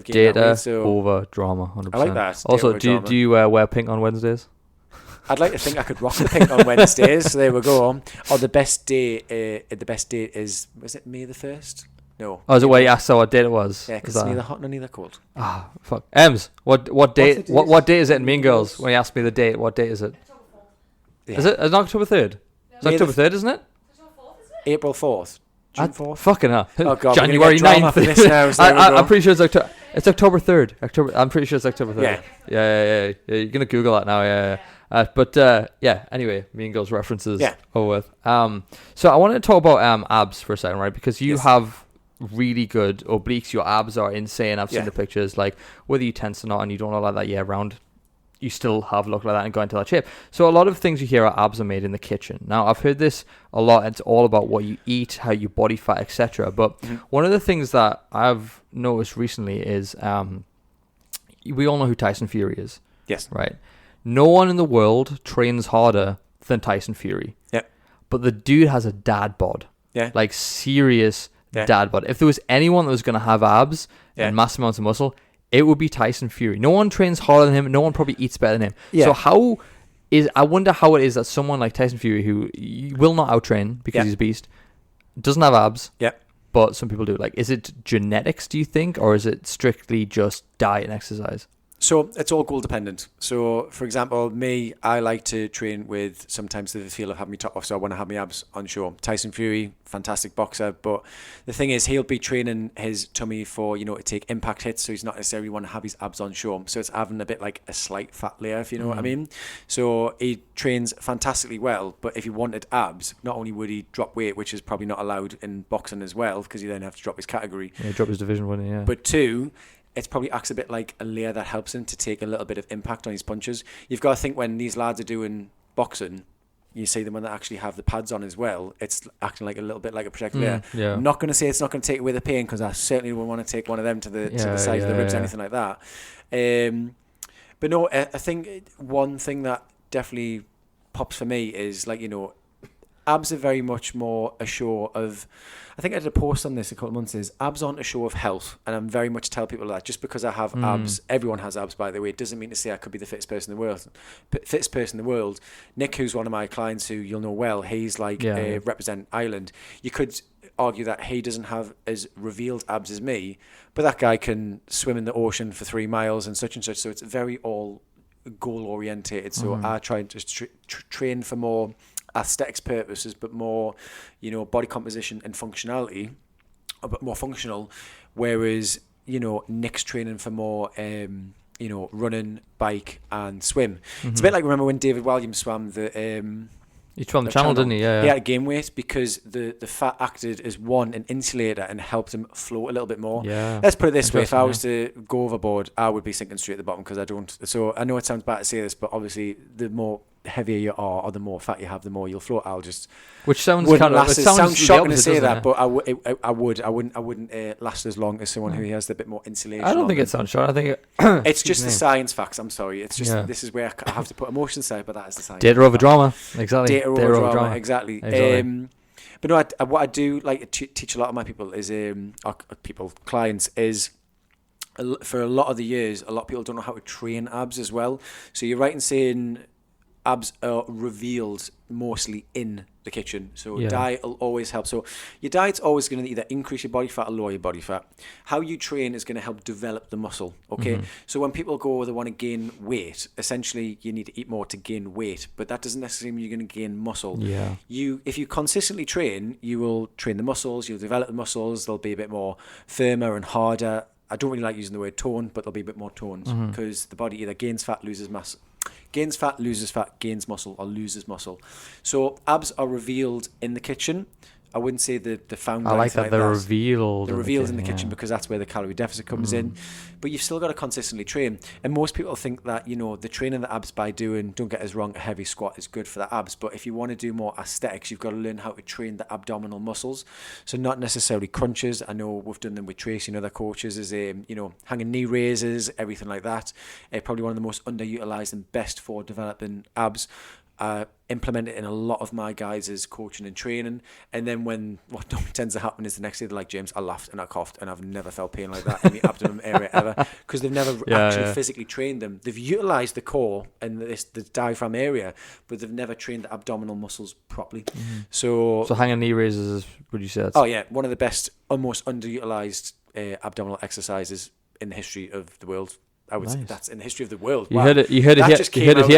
data over drama. 100%. I like that. Also, do you wear pink on Wednesdays? I'd like to think I could rock the pink on Wednesdays. So there we go. Or the best day is it May the 1st? No. Oh, is it where you asked her what date it was? Yeah, because it's neither hot nor neither cold. Ah, fuck. Ems, what date? What date is it in Mean Girls? When you asked me the date, what date is it? Yeah. Is it October 3rd? It's October 3rd, isn't it? April 4th. June 4th. Fucking hell. Oh God, January 9th. I'm pretty sure it's October 3rd. I'm pretty sure it's October 3rd. Yeah. You're going to Google that now, yeah. Anyway, Mean Girls references over with. So I wanted to talk about abs for a second, right? Because you have really good obliques. Your abs are insane. I've seen the pictures. Like, whether you tense or not and you don't look like that year round, you still have look like that and go into that shape. So a lot of things you hear are abs are made in the kitchen. Now, I've heard this a lot. It's all about what you eat, how you body fat, etc. But one of the things that I've noticed recently is we all know who Tyson Fury is. Yes. Right? No one in the world trains harder than Tyson Fury. Yeah. But the dude has a dad bod. Yeah. Like serious dad bod. If there was anyone that was going to have abs and massive amounts of muscle, it would be Tyson Fury. No one trains harder than him. No one probably eats better than him. Yeah. So I wonder how it is that someone like Tyson Fury, who will not outtrain because he's a beast, doesn't have abs. Yeah. But some people do. Like, is it genetics, do you think? Or is it strictly just diet and exercise? So it's all goal dependent. So for example, me, I like to train with sometimes the feel of having me top off, so I want to have my abs on show. Tyson Fury, fantastic boxer, but the thing is he'll be training his tummy for, to take impact hits, so he's not necessarily want to have his abs on show. So it's having a bit like a slight fat layer, if you know what I mean. So he trains fantastically well, but if he wanted abs, not only would he drop weight, which is probably not allowed in boxing as well, because he then have to drop his category. Yeah, drop his division, wouldn't he? Yeah. But two, it probably acts a bit like a layer that helps him to take a little bit of impact on his punches. You've got to think when these lads are doing boxing, you see them when they actually have the pads on as well, it's acting like a little bit like a protective layer. Yeah. I'm not going to say it's not going to take away the pain, because I certainly wouldn't want to take one of them to the side of the ribs or anything like that. But no, I think one thing that definitely pops for me is abs are very much more a show of, I think I did a post on this a couple of months, is abs aren't a show of health. And I'm very much tell people that just because I have abs, everyone has abs, by the way, it doesn't mean to say I could be the fittest person in the world. Nick, who's one of my clients who you'll know well, he's represent Ireland. You could argue that he doesn't have as revealed abs as me, but that guy can swim in the ocean for 3 miles and such. So it's very all goal orientated. So I try and just train for more aesthetics purposes, but more, body composition and functionality, a bit more functional. Whereas, Nick's training for more, running, bike, and swim. It's a bit like, remember when David Williams swam he swam the channel, didn't he? Yeah. He had to gain weight because the fat acted as an insulator and helped him float a little bit more. Yeah. Let's put it this way: if I was to go overboard, I would be sinking straight at the bottom, because I don't. So I know it sounds bad to say this, but obviously the more heavier you are, or the more fat you have, the more you'll float. Which sounds kind of, it sounds shocking to say that, it? but I wouldn't last as long as someone who has a bit more insulation. I don't think it sounds shocking. I think it's just the science facts. I'm sorry. It's just this is where I have to put emotion aside, but that is the science. Data over drama, exactly. Data over drama, exactly. But no, what I do like to teach a lot of my people is clients is, for a lot of the years, a lot of people don't know how to train abs as well. So you're right in saying abs are revealed mostly in the kitchen. So diet will always help. So your diet's always going to either increase your body fat or lower your body fat. How you train is going to help develop the muscle. Okay. So when people go, they want to gain weight, essentially you need to eat more to gain weight, but that doesn't necessarily mean you're going to gain muscle. Yeah. If you consistently train, you will train the muscles, you'll develop the muscles, they'll be a bit more firmer and harder. I don't really like using the word tone, but they'll be a bit more toned, because the body either gains fat, loses mass. Gains fat, loses fat, gains muscle, or loses muscle. So abs are revealed in the kitchen. I wouldn't say the found. I like that they're revealed. They're revealed in the kitchen because that's where the calorie deficit comes in. But you've still got to consistently train. And most people think that, the training the abs by doing, don't get us wrong, a heavy squat is good for the abs. But if you want to do more aesthetics, you've got to learn how to train the abdominal muscles. So not necessarily crunches. I know we've done them with Tracy and other coaches, is hanging knee raises, everything like that. Probably one of the most underutilized and best for developing abs. I implement it in a lot of my guys' coaching and training. And then what tends to happen is the next day they're like, James, I laughed and I coughed and I've never felt pain like that in the abdomen area ever, because they've never actually physically trained them. They've utilized the core and the diaphragm area, but they've never trained the abdominal muscles properly. Mm-hmm. So hanging knee raises, would you say that's... Oh yeah, one of the best, almost underutilized abdominal exercises in the history of the world. I would say that's in the history of the world. You wow. heard it here,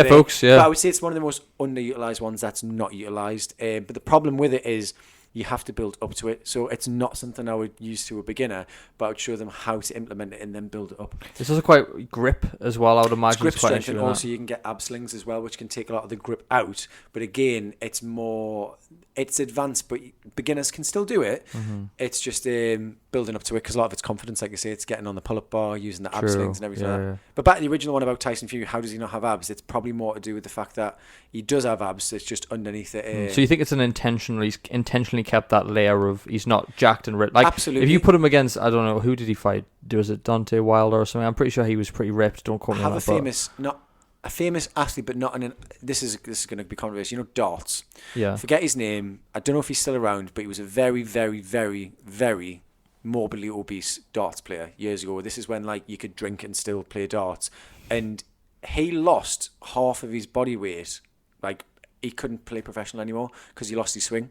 folks. Yeah. But I would say it's one of the most underutilized ones that's not utilized. But the problem with it is you have to build up to it. So it's not something I would use to a beginner, but I would show them how to implement it and then build it up. It's also quite grip as well, I would imagine. It's grip strength, and also you can get ab slings as well, which can take a lot of the grip out. But again, it's advanced, but beginners can still do it. Mm-hmm. It's just building up to it, because a lot of it's confidence, like you say. It's getting on the pull-up bar, using the ab slings and everything like that. But back to the original one about Tyson Fury, how does he not have abs? It's probably more to do with the fact that he does have abs. It's just underneath it. So you think it's he's intentionally kept that layer of, he's not jacked and ripped? Like, absolutely. If you put him against, I don't know, who did he fight? Was it Deontay Wilder or something? I'm pretty sure he was pretty ripped. Don't quote me on that. A famous athlete, but not this is going to be controversial. You know, Darts. Yeah. Forget his name. I don't know if he's still around, but he was a very, very, very, very morbidly obese darts player years ago. This is when you could drink and still play darts, and he lost half of his body weight. He couldn't play professional anymore because he lost his swing.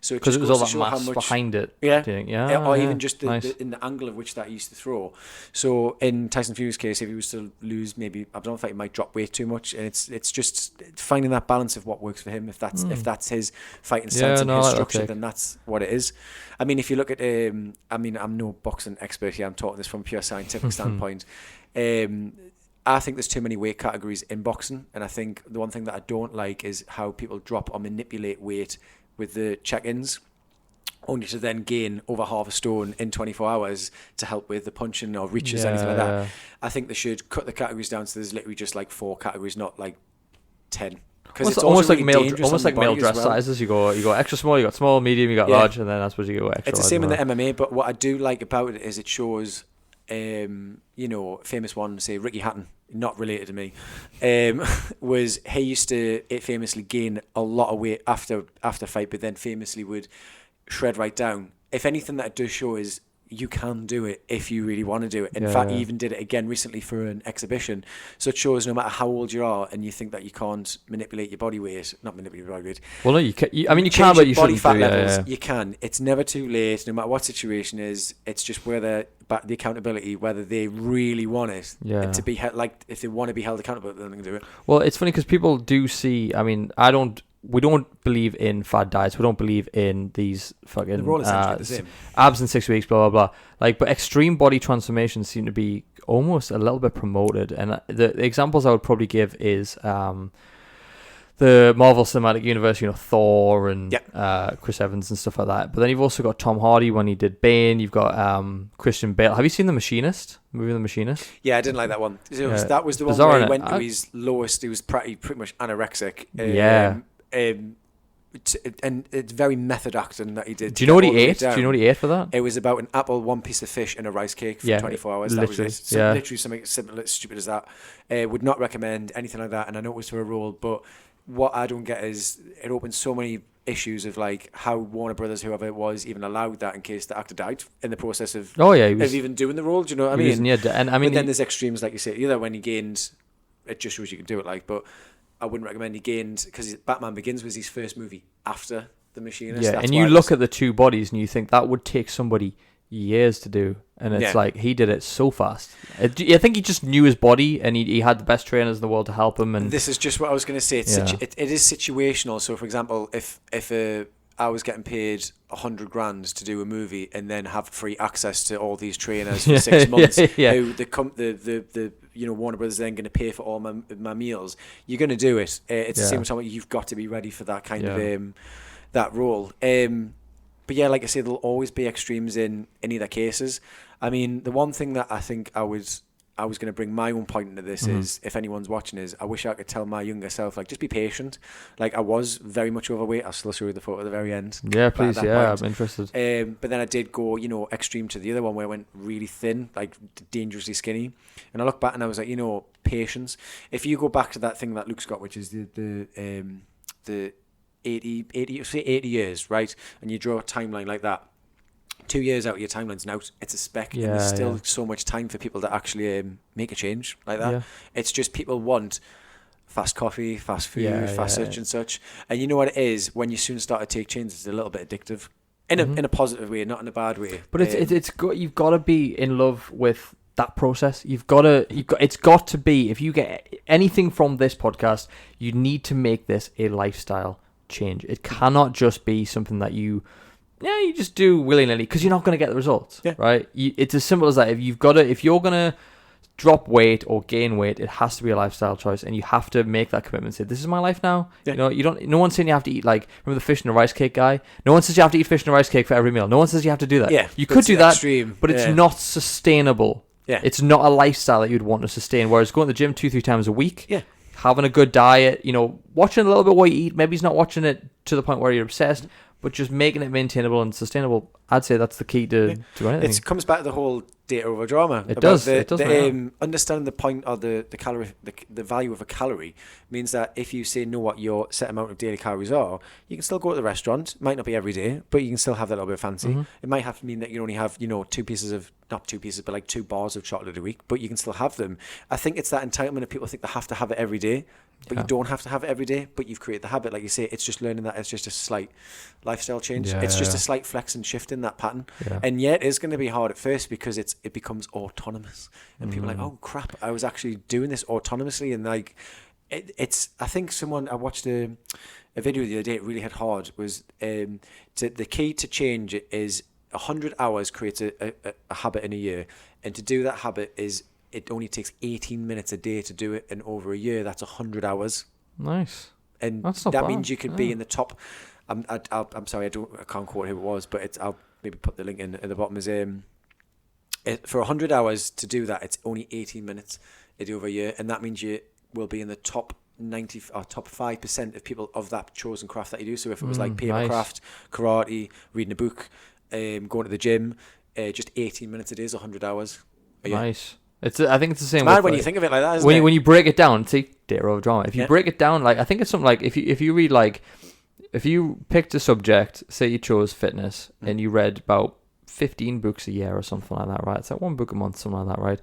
So because it was all that mass behind it. Or even just in the angle of which that he used to throw. So in Tyson Fury's case, if he was to lose, maybe, I don't know if he might drop weight too much, and it's just finding that balance of what works for him. If that's his fighting stance and his structure, then that's what it is. I mean, if you look at, I'm no boxing expert here. I'm talking this from a pure scientific standpoint. I think there's too many weight categories in boxing, and I think the one thing that I don't like is how people drop or manipulate weight with the check-ins, only to then gain over half a stone in 24 hours to help with the punching or reaches, anything like that. I think they should cut the categories down so there's literally just 4 categories, not 10. Because it's almost really like male dress sizes. You go extra small, you got small, medium, you got large, and then I suppose you go extra. It's the same in the MMA, but what I do like about it is it shows, famous one, say Ricky Hatton, not related to me, was he used to famously gain a lot of weight after fight, but then famously would shred right down. If anything, that it does show is you can do it if you really want to do it. In fact, he even did it again recently for an exhibition. So it shows no matter how old you are and you think that you can't manipulate your body weight, not manipulate your body weight. Well, no, you can. You can, but you shouldn't. Body fat levels, you can. It's never too late, no matter what situation is. It's just whether the accountability, whether they really want it to be if they want to be held accountable, then they can do it. Well, it's funny because people do see. I mean, we don't believe in fad diets. We don't believe in these fucking the same. Abs in 6 weeks, blah blah blah. But extreme body transformations seem to be almost a little bit promoted. And the examples I would probably give is the Marvel Cinematic Universe, Thor and Chris Evans and stuff like that. But then you've also got Tom Hardy when he did Bane. You've got Christian Bale. Have you seen The Machinist? Movie The Machinist? Yeah, I didn't like that one. That was the one where he went to his lowest. He was pretty much anorexic. And it's very method acting that he did. Do you know what he ate? Do you know what he ate for that? It was about an apple, 1 piece of fish, and a rice cake for 24 hours. That was it. Literally something simple, stupid as that. Would not recommend anything like that. And I know it was for a role, but what I don't get is it opens so many issues of how Warner Brothers, whoever it was, even allowed that in case the actor died in the process of even doing the role. Do you know what I mean? But then there's extremes, like you say, either when he gained, it just shows you can do it. But I wouldn't recommend he gained, because Batman Begins was his first movie after The Machinist. Yeah, and you look at the two bodies and you think that would take somebody years to do, and it's he did it so fast. I think he just knew his body, and he had the best trainers in the world to help him. And this is just what I was going to say. It is situational. So, for example, if I was getting paid $100,000 to do a movie and then have free access to all these trainers for 6 months, who the Warner Brothers then going to pay for all my meals, you're going to do it. It's the same time you've got to be ready for that kind of that role. But like I say, there'll always be extremes in either cases. I mean, the one thing that I think I would I was going to bring my own point into this is, if anyone's watching, is I wish I could tell my younger self, like, just be patient. Like, I was very much overweight. I'll still show you the photo at the very end. Yeah, please. Yeah, I'm interested. But then I did go, extreme to the other one where I went really thin, like dangerously skinny. And I look back and I was like, patience. If you go back to that thing that Luke's got, which is the 80 years, right? And you draw a timeline like that. 2 years out of your timeline's now, it's a speck, and there's still so much time for people to actually make a change like that. It's just people want fast coffee, fast food, fast such and such. And you know what it is, when you soon start to take change, it's a little bit addictive in a positive way, not in a bad way. But you've got to be in love with that process. It's got to be, if you get anything from this podcast, you need to make this a lifestyle change. It cannot just be something that you just do willy-nilly, because you're not going to get the results, right? It's as simple as that. If you're going to drop weight or gain weight, it has to be a lifestyle choice, and you have to make that commitment. Say, this is my life now. No one's saying you have to eat, like, remember the fish and the rice cake guy? No one says you have to eat fish and a rice cake for every meal. No one says you have to do that. Yeah, you could do that, extreme. But it's not sustainable. Yeah. It's not a lifestyle that you'd want to sustain. Whereas going to the gym 2-3 times a week, having a good diet, watching a little bit what you eat, maybe he's not watching it to the point where you're obsessed, but just making it maintainable and sustainable, I'd say that's the key to anything. It comes back to the whole data over drama. It does. Understanding the point of the calorie, the value of a calorie means that if you know what your set amount of daily calories are, you can still go to the restaurant. It might not be every day, but you can still have that little bit of fancy. It might have to mean that you only have, 2 pieces of, not 2 pieces, but like 2 bars of chocolate a week, but you can still have them. I think it's that entitlement of people think they have to have it every day. But you don't have to have it every day, but you've created the habit. Like you say, it's just learning that it's just a slight lifestyle change. It's just a slight flex and shift in that pattern. And yet it's going to be hard at first because it becomes autonomous. And people are like, oh crap, I was actually doing this autonomously. And like, it's, I think I watched a video the other day, it really hit hard, was the key to change is 100 hours creates a habit in a year. And to do that habit it only takes 18 minutes a day to do it, and over a year, that's 100 hours. Nice. And that means you could be in the top. I'm sorry, I can't quote who it was, but I'll maybe put the link in at the bottom. Is for 100 hours to do that, it's only 18 minutes over a year, and that means you will be in the top 90 or top 5% of people of that chosen craft that you do. So if it was like papercraft, karate, reading a book, going to the gym, just 18 minutes a day is 100 hours. Nice. I think it's the same. It's mad when you think of it like that, isn't it? When you break it down, see, data over drama. If you break it down, like, I think it's something like, if you read, like, if you picked a subject, say you chose fitness, and you read about 15 books a year or something like that, right? It's like 1 book a month, something like that, right?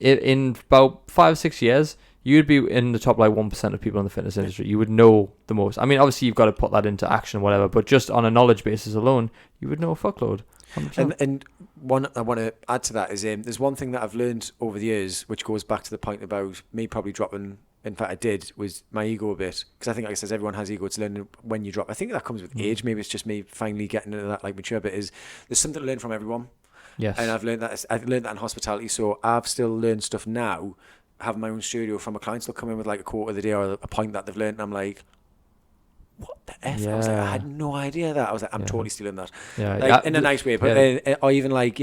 In about 5 or 6 years, you'd be in the top, like, 1% of people in the fitness industry. You would know the most. I mean, obviously you've got to put that into action, whatever, but just on a knowledge basis alone, you would know a fuckload. 100%. And one I want to add to that is there's one thing that I've learned over the years, which goes back to the point about me probably dropping. In fact, I did, was my ego a bit, because I think, like I said, everyone has ego. It's learning when you drop. I think that comes with age. Maybe it's just me finally getting into that, like, mature bit. Is there's something to learn from everyone. Yes. And I've learned that in hospitality. So I've still learned stuff now. Having my own studio, from a client still come in with like a quote of the day or a point that they've learned, and I'm like, what the F? I was like, I had no idea that. I was like, I'm totally stealing that. Like, in a nice way. But or even like,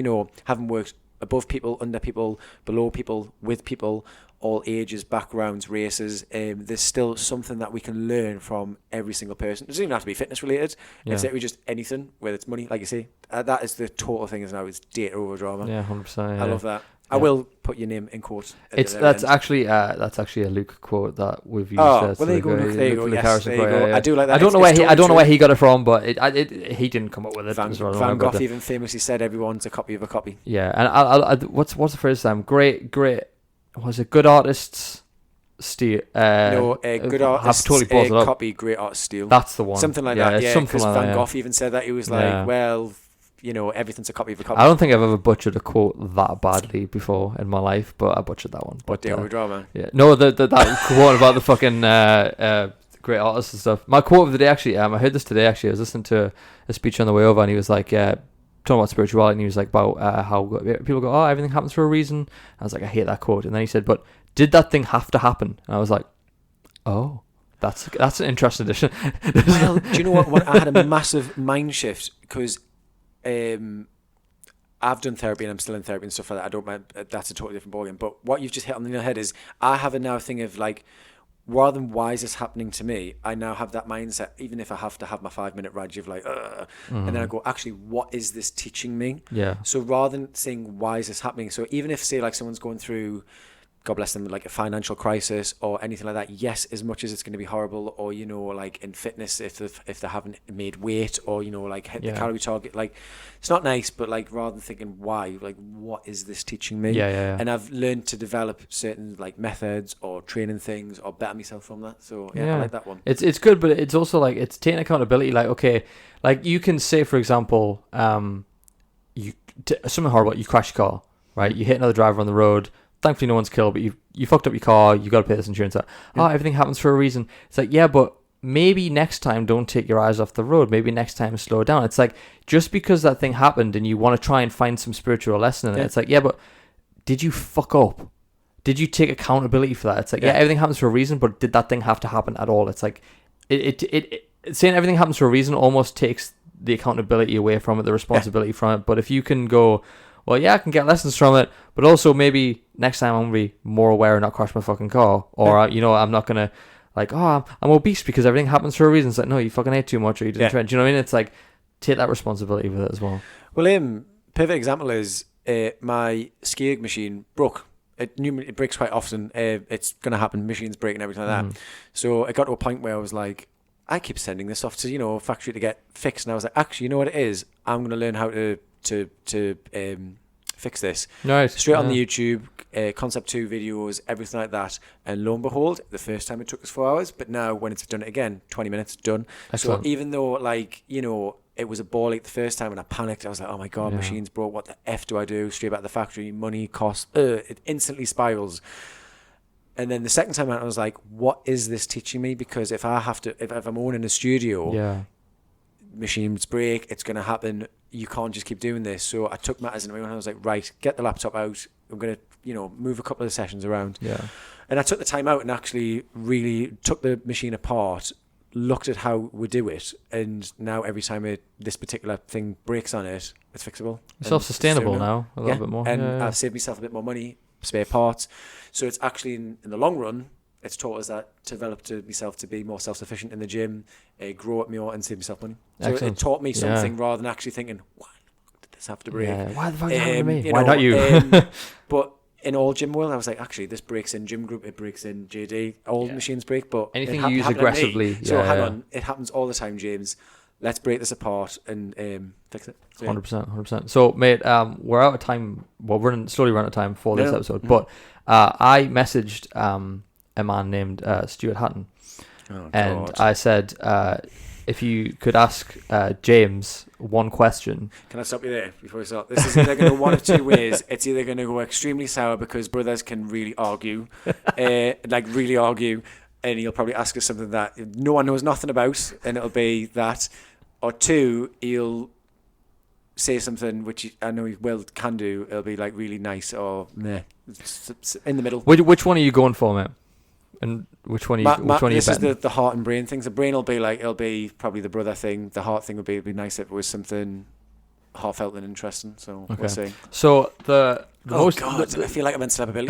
having worked above people, under people, below people, with people, all ages, backgrounds, races, there's still something that we can learn from every single person. It doesn't even have to be fitness related. It's literally just anything, whether it's money, like you say. That is the total thing is now, it's data over drama. Yeah, 100%. I love that. I will put your name in quotes. That's actually a Luke quote that we've used. Oh, well, there you go. There you go. Yes, there you go. Yeah. I do like that. I don't know where he got it from, but he didn't come up with it. Van Gogh even famously said, "Everyone's a copy of a copy." Yeah, and I what's the phrase? Great. Was it good artists steal? Good artists copy, great artists steal. That's the one. Something like that. Yeah, because Van Gogh even said that. He was like, well, everything's a copy of a copy. I don't think I've ever butchered a quote that badly before in my life, but I butchered that one. What, Dale Drama? Yeah. No, that quote about the fucking great artists and stuff. My quote of the day, actually, I heard this today, actually. I was listening to a speech on the way over, and he was like, talking about spirituality, and he was like, about how people go, everything happens for a reason. I was like, I hate that quote. And then he said, but did that thing have to happen? And I was like, oh, that's an interesting addition. Well, do you know what? I had a massive mind shift, because I've done therapy and I'm still in therapy and stuff like that. I don't mind. That's a totally different ballgame. But what you've just hit on the nail head is I have a now thing of like, rather than why is this happening to me, I now have that mindset, even if I have to have my 5-minute rage of like, and then I go, actually, what is this teaching me? Yeah. So rather than saying, why is this happening? So even if, say, like someone's going through, God bless them, like a financial crisis or anything like that, yes, as much as it's going to be horrible, or, you know, like in fitness, if they haven't made weight, or, you know, like hit the calorie target, like it's not nice, but like rather than thinking why, like what is this teaching me? Yeah. And I've learned to develop certain like methods or training things or better myself from that. So I like that one. It's good, but it's also like it's taking accountability. Like, okay, like you can say, for example, something horrible, you crash your car, right? You hit another driver on the road. Thankfully, no one's killed, but you fucked up your car. You got to pay this insurance. Everything happens for a reason. It's like, yeah, but maybe next time don't take your eyes off the road. Maybe next time slow down. It's like, just because that thing happened and you want to try and find some spiritual lesson in it, it's like, yeah, but did you fuck up? Did you take accountability for that? It's like, yeah, everything happens for a reason, but did that thing have to happen at all? It's like, it saying everything happens for a reason almost takes the accountability away from it, the responsibility from it. But if you can go, well, yeah, I can get lessons from it, but also maybe next time I'm going to be more aware and not crash my fucking car. Or, you know, I'm not going to, like, I'm obese because everything happens for a reason. It's like, no, you fucking ate too much or you didn't train. Do you know what I mean? It's like, take that responsibility with it as well. Well, perfect example is my skiing machine broke. It breaks quite often. It's going to happen. Machines break and everything like that. So it got to a point where I was like, I keep sending this off to, you know, factory to get fixed. And I was like, actually, you know what it is? I'm going to learn how to fix this. Nice. Straight on the YouTube, Concept 2 videos, everything like that. And lo and behold, the first time it took us 4 hours, but now when it's done it again, 20 minutes, done. Excellent. So even though, like, you know, it was a ball ache the first time and I panicked, I was like, oh my God, machine's broke. What the F do I do? Straight back to the factory, money, cost. It instantly spirals. And then the second time out, I was like, what is this teaching me? Because if I'm owning a studio, machines break, it's going to happen. You can't just keep doing this. So I took matters into my own hand. I was like, right, get the laptop out. I'm going to, you know, move a couple of sessions around. Yeah. And I took the time out and actually really took the machine apart, looked at how we do it. And now every time this particular thing breaks on it, it's fixable. It's self-sustainable now, a little bit more. And I've saved myself a bit more money, spare parts. So it's actually, in the long run, it's taught us that to develop to myself to be more self-sufficient in the gym, grow up more and save myself money. So it taught me something rather than actually thinking, why the fuck did this have to break? Yeah. Why the fuck did it happen to me? Why not you? But in all gym world, I was like, actually, this breaks in gym group, it breaks in JD. All machines break, but anything you use aggressively. So hang on, it happens all the time, James. Let's break this apart and fix it. So, 100%. So, mate, we're out of time. Well, we're slowly running out of time for this episode. But I messaged a man named Stuart Hatton, and I said, if you could ask James one question. Can I stop you there before we start? This is either going to go one of two ways. It's either going to go extremely sour because brothers can really argue, really argue, and he'll probably ask us something that no one knows nothing about, and it'll be that. Or two, he'll say something which I know he can do. It'll be like really nice or meh. It's in the middle. Which one are you going for, mate? And which one are you This is the heart and brain things. The brain will be probably the brother thing. The heart thing would be nice if it was something heartfelt and interesting. So we'll see. So the most. God, I feel like I'm in celebrity.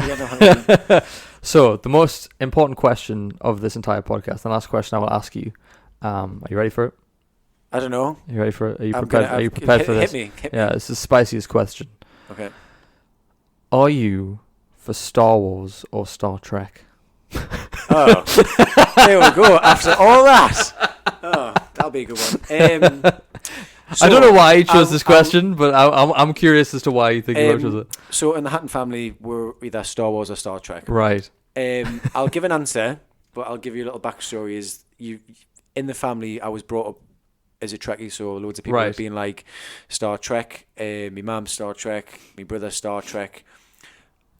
So the most important question of this entire podcast, the last question I will ask you. Are you ready for it? I don't know. Are you ready for it? Are you prepared for this? Hit me. Yeah, it's the spiciest question. Okay. Are you for Star Wars or Star Trek? Oh, there we go. After all that, that'll be a good one. I don't know why you chose this question, but I'm curious as to why you think you chose it. So in the Hatton family, we're either Star Wars or Star Trek. Right. I'll give an answer, but I'll give you a little backstory. Is you in the family? I was brought up as a Trekkie, so loads of people have been like Star Trek. My mum Star Trek, my brother Star Trek.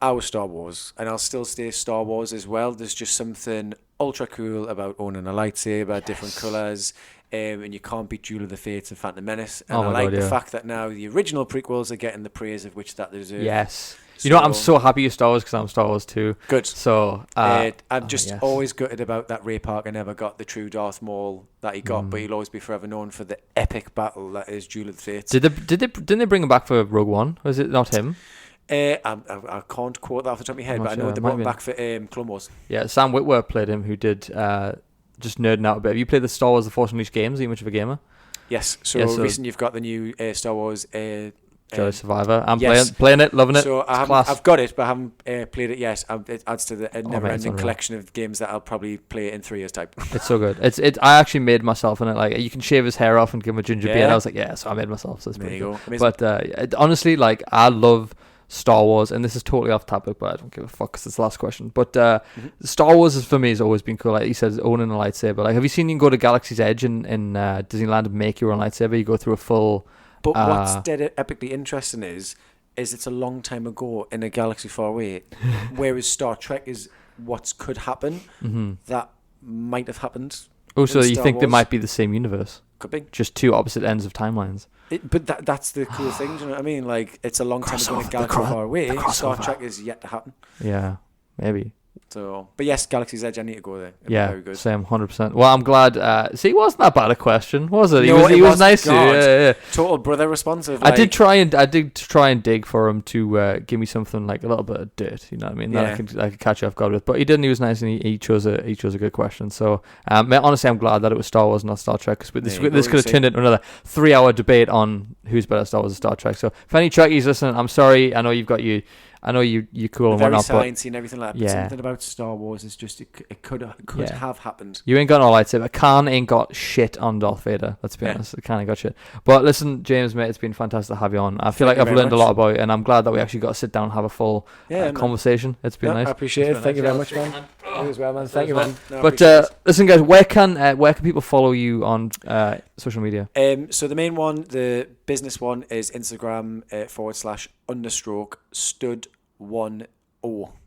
I was Star Wars, and I'll still stay Star Wars as well. There's just something ultra cool about owning a lightsaber, different colours, and you can't beat Duel of the Fates and Phantom Menace. And I like the fact that now the original prequels are getting the praise of which that deserve. Yes. You know what? I'm so happy you're Star Wars because I'm Star Wars too. Good. So I'm just always gutted about that Ray Parker never got the true Darth Maul that he got, but he'll always be forever known for the epic battle that is Duel of the Fates. Didn't they bring him back for Rogue One? Was it not him? I can't quote that off the top of my head, but I know they brought him back for Clone Wars. Yeah, Sam Witwer played him, who did just nerding out a bit. Have you played the Star Wars The Force Unleashed games? Are you much of a gamer? Yes. So recently you've got the new Star Wars Jedi Survivor. I'm playing it, loving it. So I've got it, but I haven't played it yet. It adds to the never-ending collection of games that I'll probably play in 3 years' time. It's so good. I actually made myself in it. Like, you can shave his hair off and give him a ginger beard. I was like, so I made myself. So it's pretty cool. But honestly, like, I love Star Wars, and this is totally off topic, but I don't give a fuck because it's the last question. But Star Wars for me has always been cool. Like he says, owning a lightsaber. Like, have you seen you can go to Galaxy's Edge in Disneyland and make your own lightsaber? You go through a full. But what's dead epically interesting is it's a long time ago in a galaxy far away, whereas Star Trek is what could happen that might have happened. Oh, so you think they might be the same universe? Could be. Just two opposite ends of timelines. But that's the cool thing, do you know what I mean? Like, it's a long time ago in a galaxy far away. Star Trek is yet to happen. Yeah, maybe. So, but yes, Galaxy's Edge, I need to go there. Very good. Same, 100%. Well, I'm glad. See, it wasn't that bad a question, was it? No, he was nice. Yeah. Total brother responsive. I did try and dig for him to give me something like a little bit of dirt. You know what I mean? That I could catch you off guard with. But he didn't. He was nice, and he chose a good question. So, honestly, I'm glad that it was Star Wars, not Star Trek. Because this could have turned into another 3-hour debate on who's better, Star Wars or Star Trek. So, if any Trekkies listening, I'm sorry. I know you've got you. I know you're cool and whatnot, very sciencey and everything like that. But something about Star Wars is just it could have happened. You ain't got no lightsaber. Khan ain't got shit on Darth Vader. Let's be honest. Khan ain't got shit. But listen, James, mate, it's been fantastic to have you on. I feel like I've learned a lot about you, and I'm glad that we actually got to sit down and have a full conversation. It's been nice. I appreciate it. Thank you very much, man. You as well, man. Thank you, man. But listen, guys, where can people follow you on social media? So the main one, the business one, is Instagram /stud10.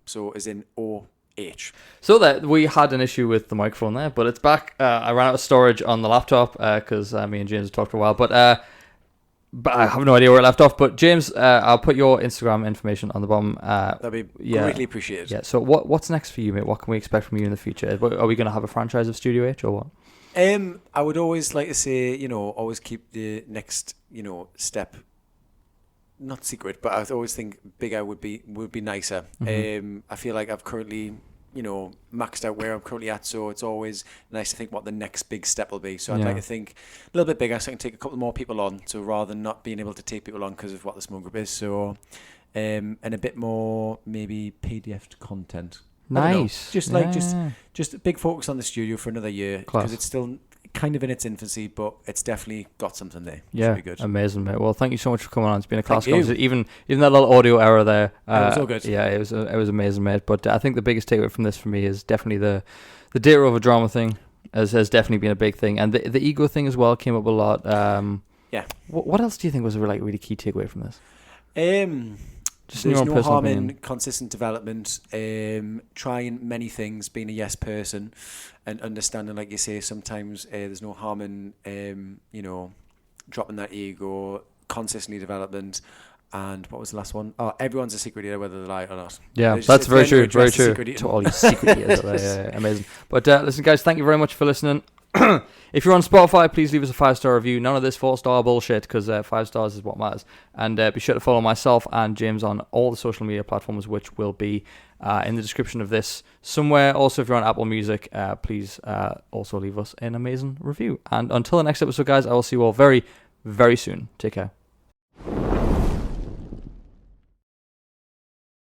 So as in OH. So that we had an issue with the microphone there, but it's back. I ran out of storage on the laptop because me and James have talked for a while, but I have no idea where it left off. But James, I'll put your Instagram information on the bottom. That'd be greatly appreciated. Yeah. So what's next for you, mate? What can we expect from you in the future? Are we going to have a franchise of Studio H or what? I would always like to say, always keep the next, step. Not secret, but I always think bigger would be nicer. I feel like I've currently, maxed out where I'm currently at, so it's always nice to think what the next big step will be. So I'd like to think a little bit bigger, so I can take a couple more people on. So rather than not being able to take people on because of what the small group is, so and a bit more maybe PDF content. Nice, just just a big focus on the studio for another year because it's still kind of in its infancy, but it's definitely got something there. Yeah, be good. Amazing, mate. Well, thank you so much for coming on. It's been a class conversation. Even that little audio error there. It was all good. Yeah, it was amazing, mate. But I think the biggest takeaway from this for me is definitely the data over drama thing has definitely been a big thing, and the ego thing as well came up a lot. What else do you think was a really key takeaway from this? There's no harm in consistent development, trying many things, being a yes person, and understanding, like you say, sometimes there's no harm in, dropping that ego, consistently development. And what was the last one? Oh, everyone's a secret eater, whether they lie or not. Yeah, that's very true. Very true. To all you secret eaters out there. Yeah, amazing. But listen, guys, thank you very much for listening. If you're on Spotify, please leave us a 5-star review. None of this 4-star bullshit, because 5 stars is what matters. And be sure to follow myself and James on all the social media platforms, which will be in the description of this somewhere. Also, if you're on Apple Music, please also leave us an amazing review. And until the next episode, guys, I will see you all very, very soon. Take care.